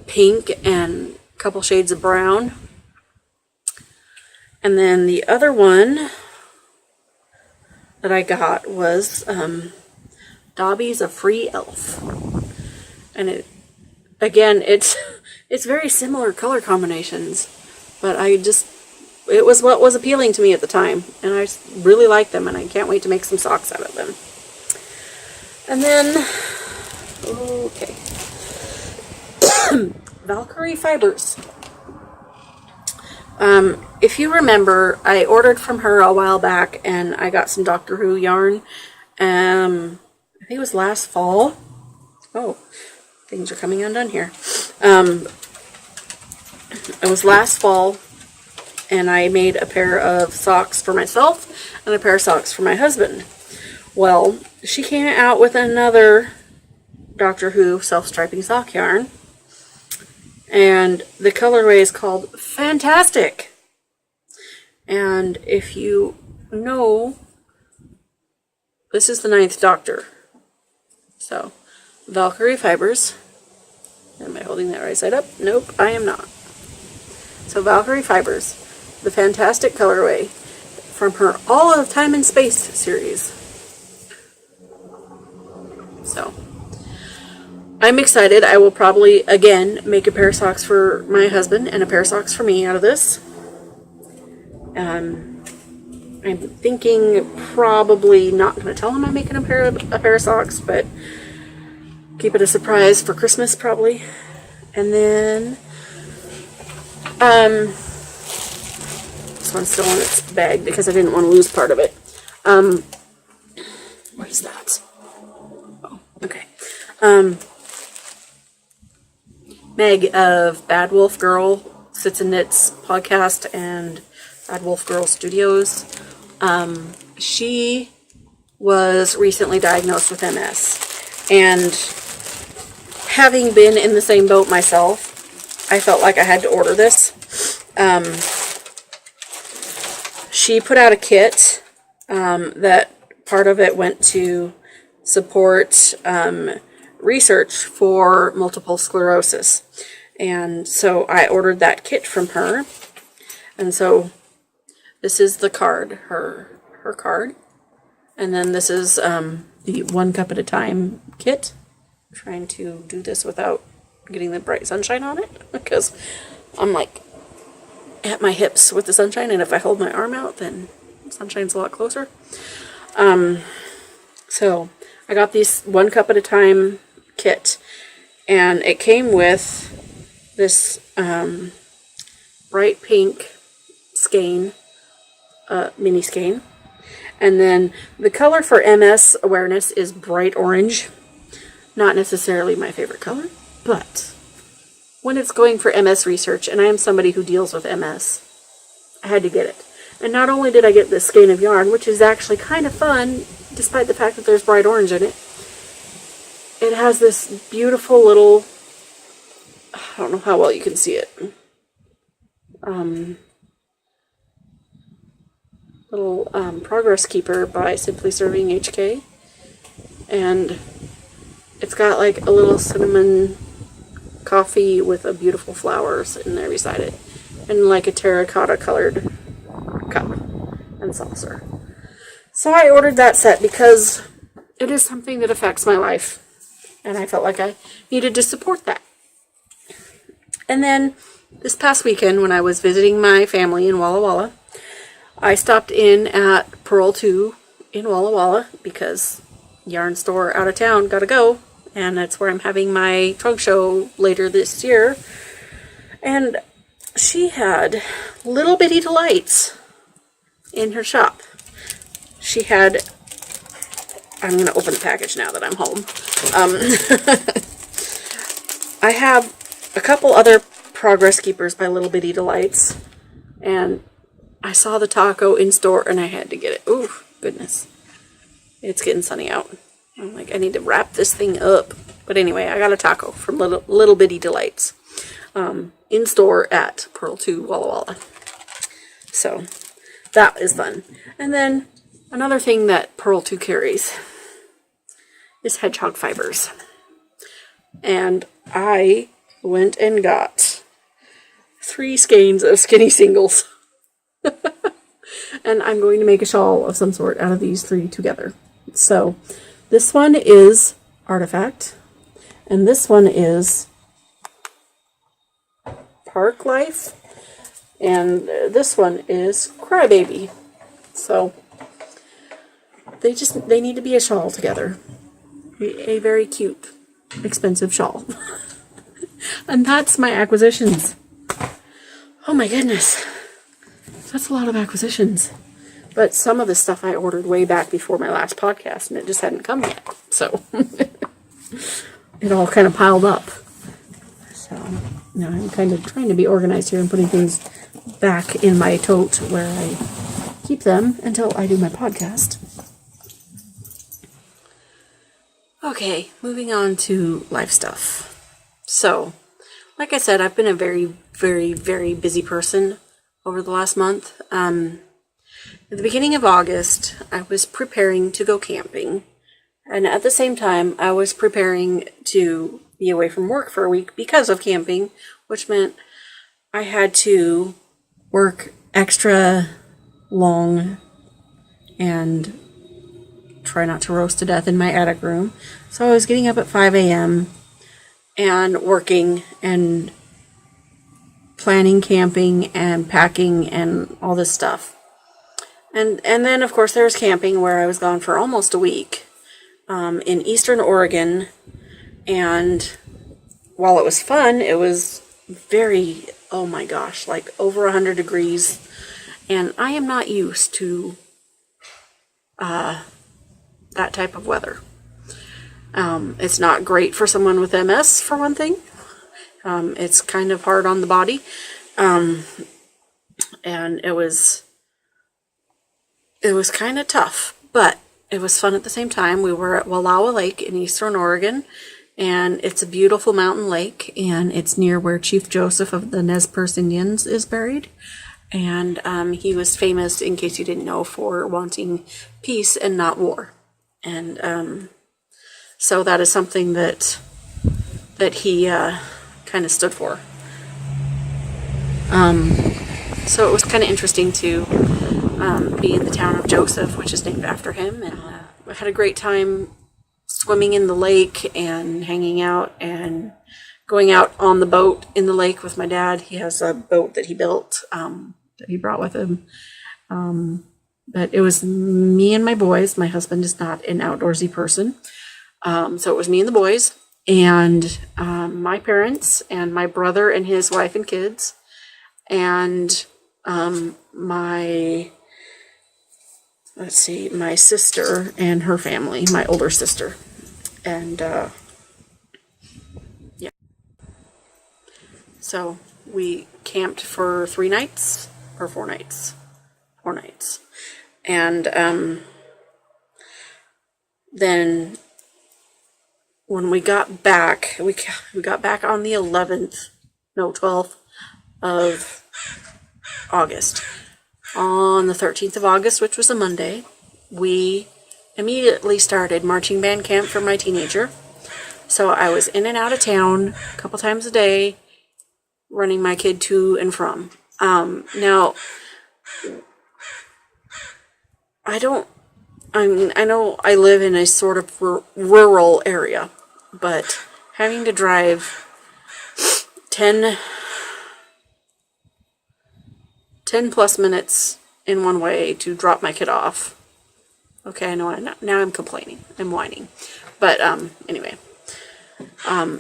pink and a couple shades of brown. And then the other one that I got was Dobby's a Free Elf. And it's very similar color combinations, but it was what was appealing to me at the time, and I really like them, and I can't wait to make some socks out of them. And then, okay, Valkyrie Fibers. If you remember, I ordered from her a while back, and I got some Doctor Who yarn. I think it was last fall. Oh, things are coming undone here. It was last fall, and I made a pair of socks for myself and a pair of socks for my husband. Well, she came out with another Doctor Who self-striping sock yarn, and the colorway is called Fantastic. And if you know, this is the 9th Doctor. So, Valkyrie Fibers. Am I holding that right side up? Nope, I am not. So, Valkyrie Fibers, the Fantastic colorway from her All of Time and Space series. So, I'm excited. I will probably, again, make a pair of socks for my husband and a pair of socks for me out of this. I'm thinking probably not going to tell him I'm making a pair of socks, but keep it a surprise for Christmas probably. And then this one's still in its bag because I didn't want to lose part of it. What is that? Oh, okay. Meg of Bad Wolf Girl Sits and Knits podcast and Bad Wolf Girl Studios. She was recently diagnosed with MS, and having been in the same boat myself, I felt like I had to order this. She put out a kit that part of it went to support research for multiple sclerosis, and so I ordered that kit from her. And so this is the card, her card. And then this is the 1 cup at a time kit. I'm trying to do this without getting the bright sunshine on it because I'm like at my hips with the sunshine, and if I hold my arm out, then the sunshine's a lot closer. So I got these 1 cup at a time kit, and it came with this bright pink skein, mini skein, and then the color for MS awareness is bright orange. Not necessarily my favorite color, but when it's going for MS research, and I am somebody who deals with MS, I had to get it. And not only did I get this skein of yarn, which is actually kind of fun, despite the fact that there's bright orange in it, it has this beautiful little, I don't know how well you can see it, little progress keeper by Simply Serving HK, and it's got like a little cinnamon coffee with a beautiful flower sitting there beside it, and like a terracotta colored cup and saucer. So I ordered that set because it is something that affects my life, and I felt like I needed to support that. And then this past weekend, when I was visiting my family in Walla Walla, I stopped in at Pearl 2 in Walla Walla because yarn store out of town, gotta go, and that's where I'm having my trunk show later this year. And she had little bitty delights in her shop. She had, I'm going to open the package now that I'm home. I have a couple other Progress Keepers by Little Bitty Delights, and I saw the taco in store and I had to get it. Ooh, goodness. It's getting sunny out. I'm like, I need to wrap this thing up. But anyway, I got a taco from Little Bitty Delights in store at Pearl 2 Walla Walla. So that is fun. And then another thing that Pearl 2 carries is hedgehog fibers. And I went and got 3 skeins of skinny singles. And I'm going to make a shawl of some sort out of these 3 together. So this one is Artifact, and this one is Park Life, and this one is Crybaby. So they need to be a shawl together. A very cute, expensive shawl. And that's my acquisitions. Oh my goodness. That's a lot of acquisitions. But some of the stuff I ordered way back before my last podcast, and it just hadn't come yet. So it all kind of piled up. So now I'm kind of trying to be organized here and putting things back in my tote where I keep them until I do my podcast. Okay, moving on to life stuff. So, like I said, I've been a very, very, very busy person over the last month. At the beginning of August, I was preparing to go camping, and at the same time, I was preparing to be away from work for a week because of camping, which meant I had to work extra long and try not to roast to death in my attic room. So I was getting up at 5 a.m. and working and planning camping and packing and all this stuff. And then, of course, there was camping where I was gone for almost a week in eastern Oregon. And while it was fun, it was very, oh my gosh, like over 100 degrees. And I am not used to that type of weather. It's not great for someone with MS, for one thing. It's kind of hard on the body. And it was kind of tough, but it was fun at the same time. We were at Wallowa Lake in eastern Oregon, and it's a beautiful mountain lake, and it's near where Chief Joseph of the Nez Perce Indians is buried. And he was famous, in case you didn't know, for wanting peace and not war. And so that is something that he kind of stood for. So it was kind of interesting to be in the town of Joseph, which is named after him, and I had a great time swimming in the lake and hanging out and going out on the boat in the lake with my dad. He has a boat that he built, that he brought with him. But it was me and my boys. My husband is not an outdoorsy person. So it was me and the boys, and my parents, and my brother and his wife and kids, and my sister and her family, my older sister. And yeah. So we camped for 3 nights, or 4 nights. 4 nights. And then when we got back, we got back on the 12th of August. On the 13th of August, which was a Monday, we immediately started marching band camp for my teenager. So I was in and out of town a couple times a day, running my kid to and from. Now, I know I live in a sort of rural area, but having to drive 10 plus minutes in one way to drop my kid off. Okay, I know, now I'm complaining. I'm whining. But anyway,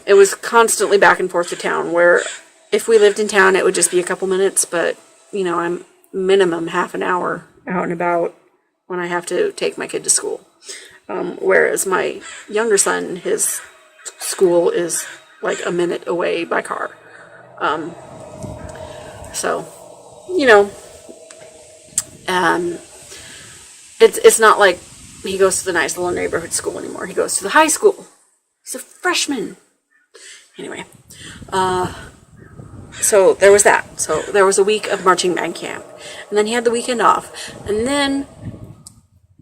it was constantly back and forth to town, where if we lived in town, it would just be a couple minutes, but, you know, I'm minimum half an hour out and about when I have to take my kid to school. Whereas my younger son, his school is like a minute away by car. So, you know, it's not like he goes to the nice little neighborhood school anymore. He goes to the high school. He's a freshman. Anyway, so there was that. So there was a week of marching band camp. And then he had the weekend off. And then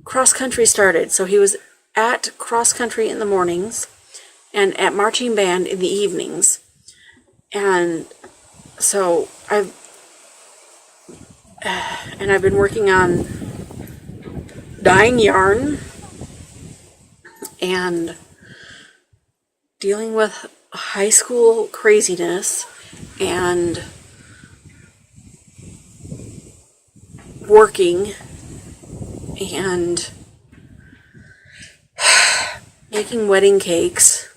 cross country started. So he was at cross country in the mornings and at marching band in the evenings. And so I've been working on dyeing yarn and dealing with high school craziness and working and making wedding cakes.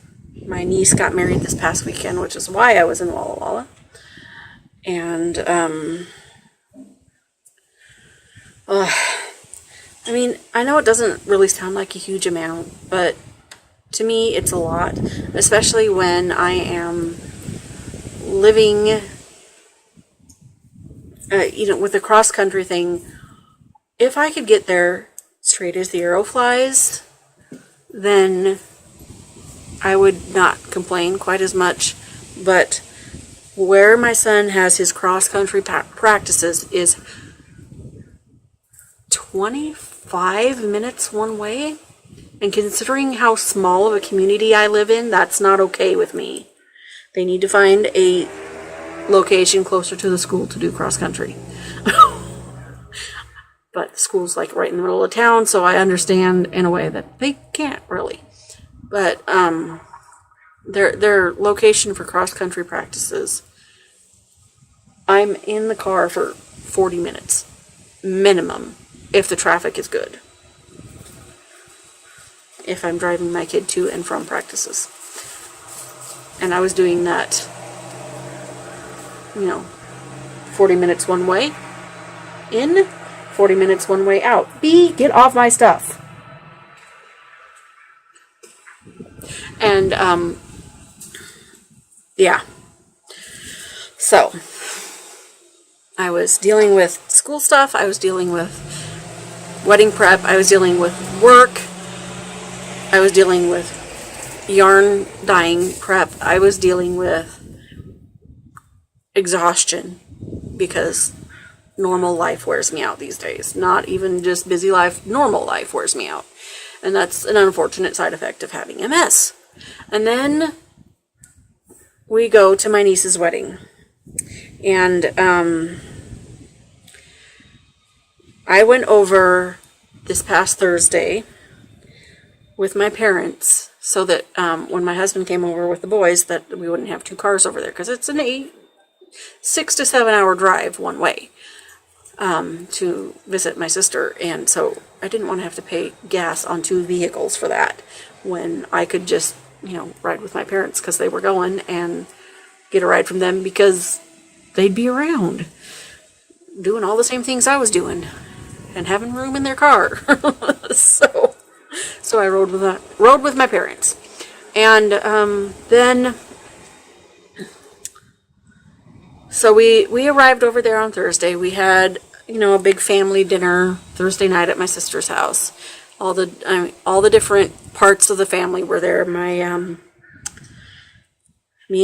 My niece got married this past weekend, which is why I was in Walla Walla. And I mean, I know it doesn't really sound like a huge amount, but to me it's a lot, especially when I am living, with the cross-country thing. If I could get there straight as the arrow flies, then I would not complain quite as much. But where my son has his cross-country practices is 25 minutes one way. And considering how small of a community I live in, that's not okay with me. They need to find a location closer to the school to do cross-country. But the school's like right in the middle of town, so I understand in a way that they can't really. But their location for cross-country practices, I'm in the car for 40 minutes minimum if the traffic is good, if I'm driving my kid to and from practices. And I was doing that, 40 minutes one way in, 40 minutes one way out. Get off my stuff. And, yeah. So, I was dealing with school stuff, I was dealing with wedding prep, I was dealing with work, I was dealing with yarn dyeing prep, I was dealing with exhaustion, because normal life wears me out these days. Not even just busy life, normal life wears me out. And that's an unfortunate side effect of having MS. And then we go to my niece's wedding. And I went over this past Thursday with my parents so that when my husband came over with the boys, that we wouldn't have two cars over there, because it's an 6 to 7 hour drive one way to visit my sister, and so I didn't want to have to pay gas on two vehicles for that when I could just, ride with my parents because they were going, and get a ride from them because they'd be around doing all the same things I was doing and having room in their car. so I rode with my parents. And then so we arrived over there on Thursday. We had, a big family dinner Thursday night at my sister's house. All the different parts of the family were there. Me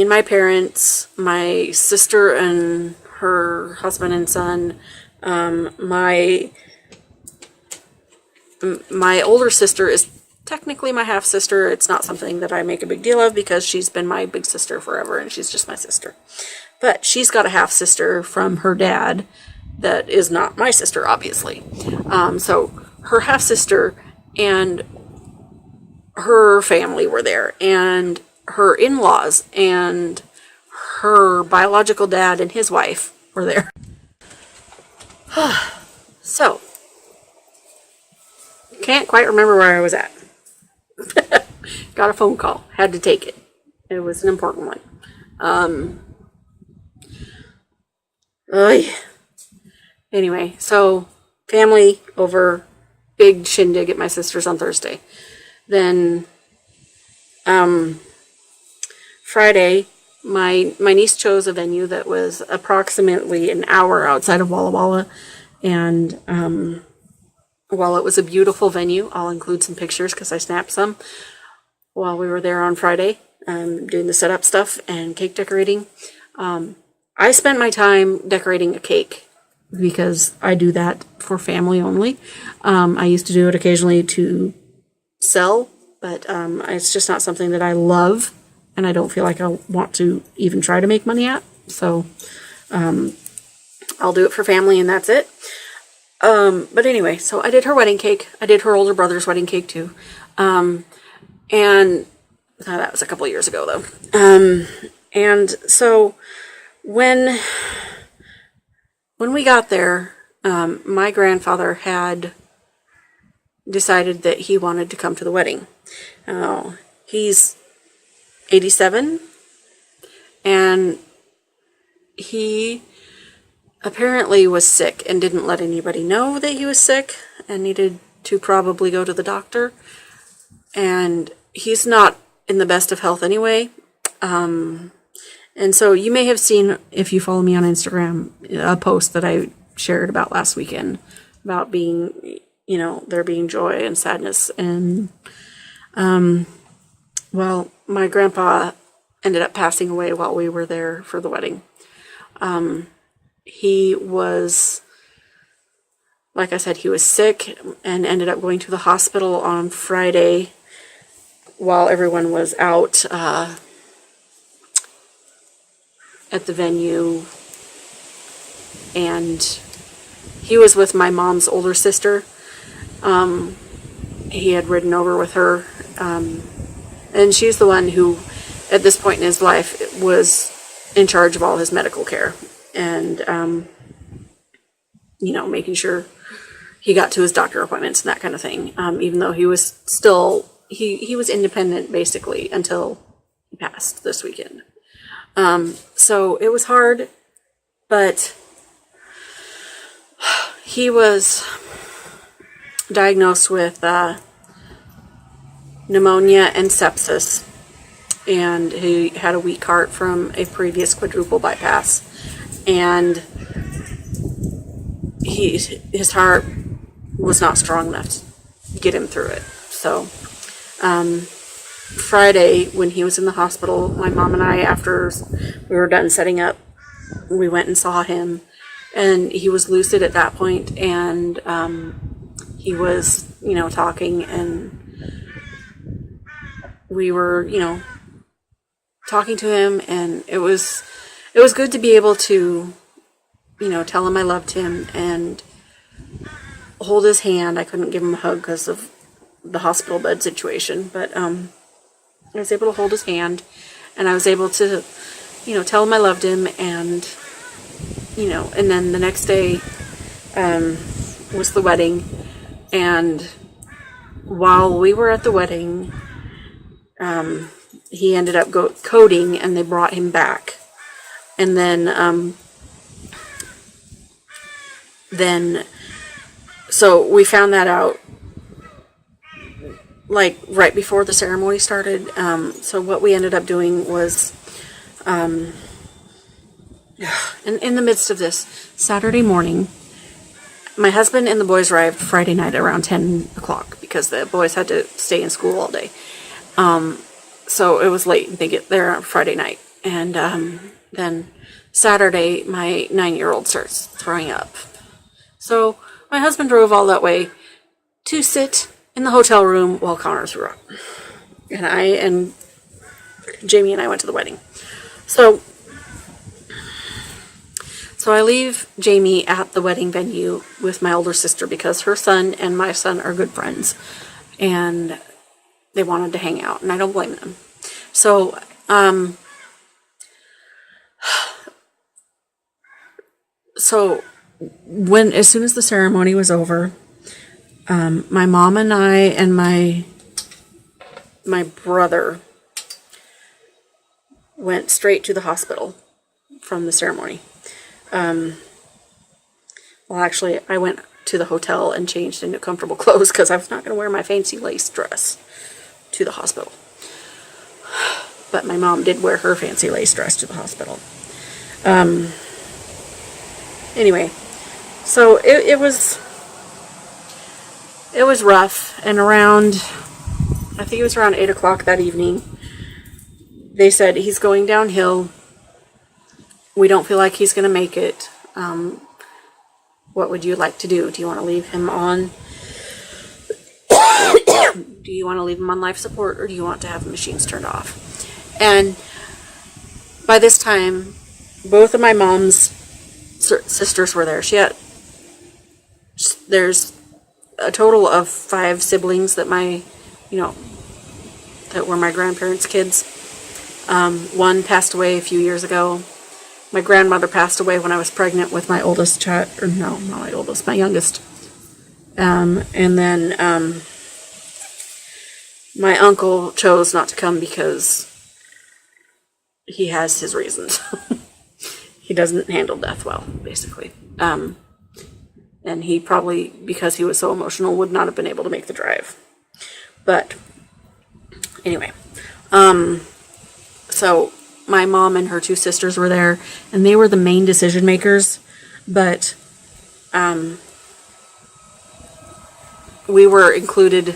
and my parents, my sister and her husband and son, my older sister is technically my half sister. It's not something that I make a big deal of because she's been my big sister forever and she's just my sister. But she's got a half sister from her dad that is not my sister, obviously. So her half sister and her family were there, and her in-laws and her biological dad and his wife were there. So, can't quite remember where I was at. Got a phone call. Had to take it. It was an important one. Anyway, so family over, big shindig at my sister's on Thursday. Then Friday, my niece chose a venue that was approximately an hour outside of Walla Walla, and while it was a beautiful venue, I'll include some pictures because I snapped some while we were there on Friday, doing the setup stuff and cake decorating. I spent my time decorating a cake because I do that for family only. I used to do it occasionally to sell, but it's just not something that I love, and I don't feel like I want to even try to make money at. So I'll do it for family, and that's it. But anyway, so I did her wedding cake. I did her older brother's wedding cake too. And that was a couple of years ago though. And so when we got there, my grandfather had decided that he wanted to come to the wedding. He's 87, and he apparently was sick and didn't let anybody know that he was sick and needed to probably go to the doctor. And he's not in the best of health anyway. And so you may have seen, if you follow me on Instagram, a post that I shared about last weekend about being, there being joy and sadness. And, well, my grandpa ended up passing away while we were there for the wedding. He was, like I said, he was sick and ended up going to the hospital on Friday while everyone was out at the venue, and he was with my mom's older sister. He had ridden over with her, and she's the one who, at this point in his life, was in charge of all his medical care, and making sure he got to his doctor appointments and that kind of thing, even though he was still, he was independent basically until he passed this weekend. So it was hard, but he was diagnosed with pneumonia and sepsis, and he had a weak heart from a previous quadruple bypass, and his heart was not strong enough to get him through it. So Friday, when he was in the hospital, my mom and I, after we were done setting up, we went and saw him, and he was lucid at that point, and he was, talking, and we were, talking to him, and it was good to be able to, tell him I loved him and hold his hand. I couldn't give him a hug because of the hospital bed situation, but I was able to hold his hand, and I was able to, tell him I loved him, and, and then the next day was the wedding, and while we were at the wedding, he ended up coding, and they brought him back, and then so we found that out like right before the ceremony started. So what we ended up doing was, and in the midst of this, Saturday morning, my husband and the boys arrived Friday night around 10 o'clock because the boys had to stay in school all day. So it was late. They get there on Friday night. And then Saturday, my 9-year-old starts throwing up. So my husband drove all that way to sit in the hotel room while Connor threw up. And Jamie and I went to the wedding. So I leave Jamie at the wedding venue with my older sister because her son and my son are good friends. And they wanted to hang out, and I don't blame them. So, as soon as the ceremony was over, my mom and I and my brother went straight to the hospital from the ceremony. Well, actually, I went to the hotel and changed into comfortable clothes because I was not going to wear my fancy lace dress to the hospital. But my mom did wear her fancy lace dress to the hospital. Anyway, so it was rough, and I think it was around 8 o'clock that evening, they said, he's going downhill. We don't feel like he's going to make it. What would you like to do? Do you want to leave him on? Do you want to leave him on life support, or do you want to have the machines turned off? And by this time, both of my mom's sisters were there. There's a total of 5 siblings that that were my grandparents' kids. One passed away a few years ago. My grandmother passed away when I was pregnant with my oldest child, or no, not my oldest, my youngest. And then my uncle chose not to come because he has his reasons. He doesn't handle death well, basically. And he probably, because he was so emotional, would not have been able to make the drive. But anyway, so my mom and her 2 sisters were there, and they were the main decision makers, but we were included,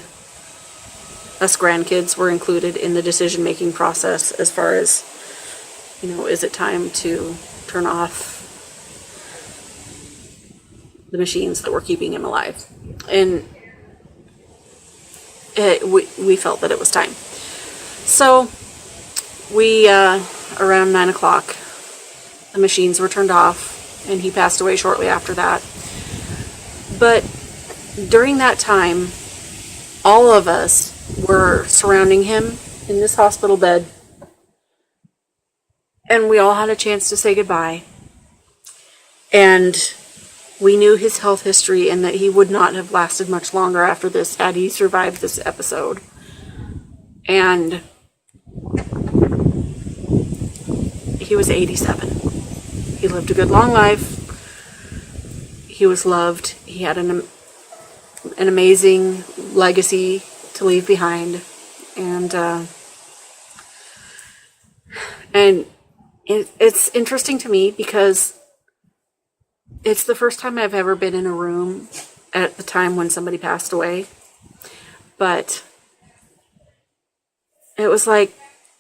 us grandkids were included in the decision making process as far as, is it time to turn off the machines that were keeping him alive? And we felt that it was time. So we, around 9 o'clock, the machines were turned off, and he passed away shortly after that. But during that time, all of us were surrounding him in this hospital bed, and we all had a chance to say goodbye. And we knew his health history and that he would not have lasted much longer after this had he survived this episode. And he was 87. He lived a good long life. He was loved. He had an amazing legacy to leave behind. And it's interesting to me because it's the first time I've ever been in a room at the time when somebody passed away. But it was like,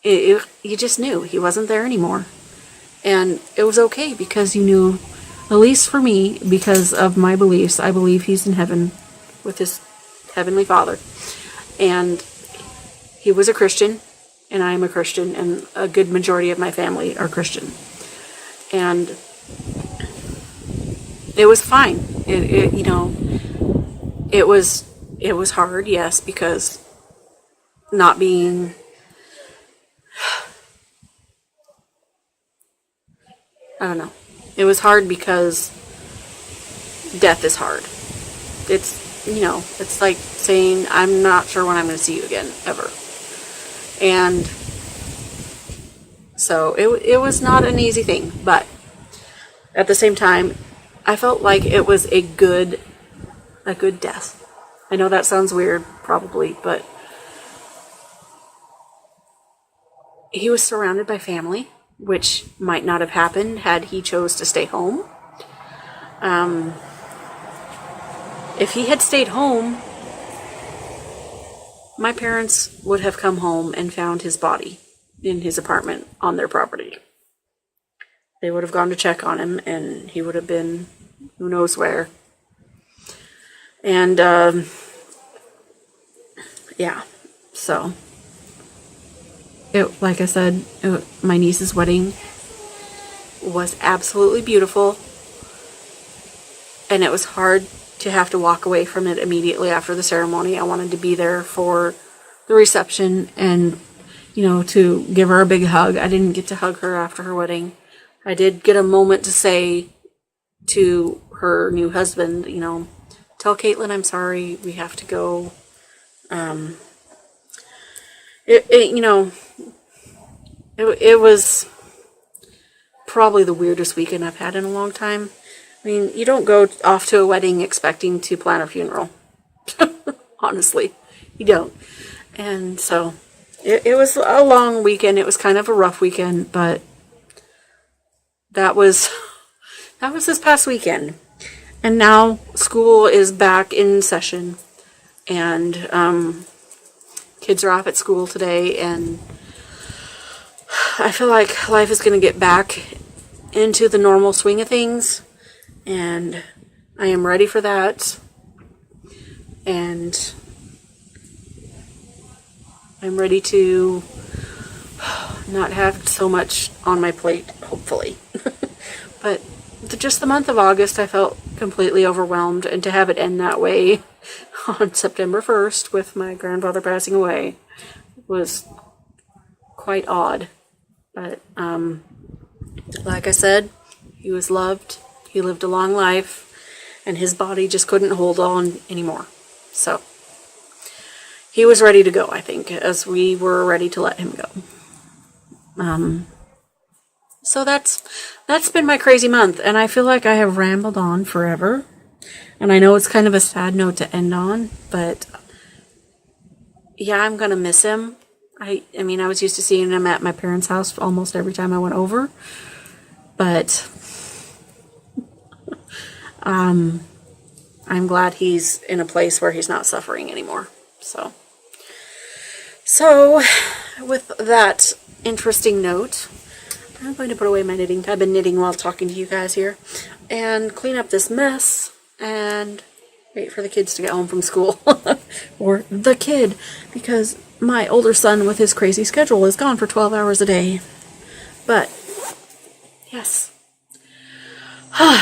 you just knew he wasn't there anymore. And it was okay because you knew, at least for me, because of my beliefs, I believe he's in heaven with his heavenly Father. And he was a Christian, and I am a Christian, and a good majority of my family are Christian. And it was fine. It was hard, yes, because not being I don't know. It was hard because death is hard. It's, you know, it's like saying, I'm not sure when I'm going to see you again, ever. And so it was not an easy thing, but at the same time, I felt like it was a good death. I know that sounds weird, probably, but he was surrounded by family, which might not have happened had he chose to stay home. If he had stayed home, my parents would have come home and found his body in his apartment on their property. They would have gone to check on him, and he would have been who knows where. And, yeah, so, like I said, my niece's wedding was absolutely beautiful, and it was hard to have to walk away from it immediately after the ceremony. I wanted to be there for the reception and, you know, to give her a big hug. I didn't get to hug her after her wedding. I did get a moment to say to her new husband, you know, tell Caitlin I'm sorry, we have to go. It was probably the weirdest weekend I've had in a long time. I mean, you don't go off to a wedding expecting to plan a funeral. Honestly, you don't. And so, it was a long weekend. It was kind of a rough weekend, but that was this past weekend. And now school is back in session, and kids are off at school today, and I feel like life is going to get back into the normal swing of things, and I am ready for that, and I'm ready to not have so much on my plate, hopefully. But just the month of August, I felt completely overwhelmed, and to have it end that way on September 1st with my grandfather passing away was quite odd. But, like I said, he was loved, he lived a long life, and his body just couldn't hold on anymore. So, he was ready to go, I think, as we were ready to let him go. So that's been my crazy month, and I feel like I have rambled on forever. And I know it's kind of a sad note to end on, but yeah, I'm gonna miss him. I mean, I was used to seeing him at my parents' house almost every time I went over, but I'm glad he's in a place where he's not suffering anymore. So with that interesting note, I'm going to put away my knitting. I've been knitting while talking to you guys here, and clean up this mess, and wait for the kids to get home from school. Or the kid, because my older son with his crazy schedule is gone for 12 hours a day. But, yes.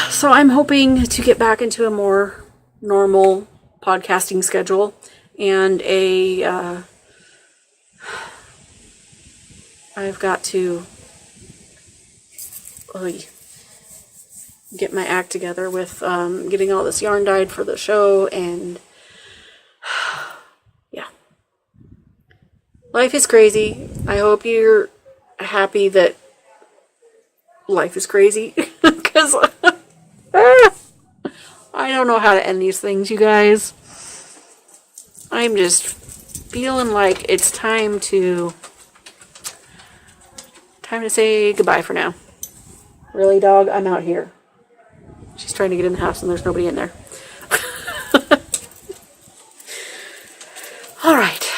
So I'm hoping to get back into a more normal podcasting schedule, and I've got to get my act together with getting all this yarn dyed for the show, and yeah. Life is crazy. I hope you're happy that life is crazy, because I don't know how to end these things, you guys. I'm just feeling like it's time to say goodbye for now. Really, dog? I'm out here. She's trying to get in the house and there's nobody in there. Alright.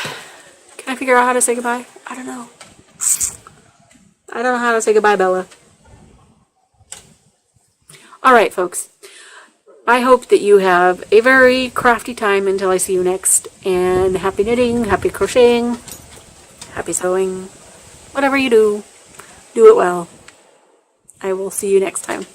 Can I figure out how to say goodbye? I don't know. I don't know how to say goodbye, Bella. Alright, folks. I hope that you have a very crafty time until I see you next. And happy knitting, happy crocheting, happy sewing. Whatever you do, do it well. I will see you next time.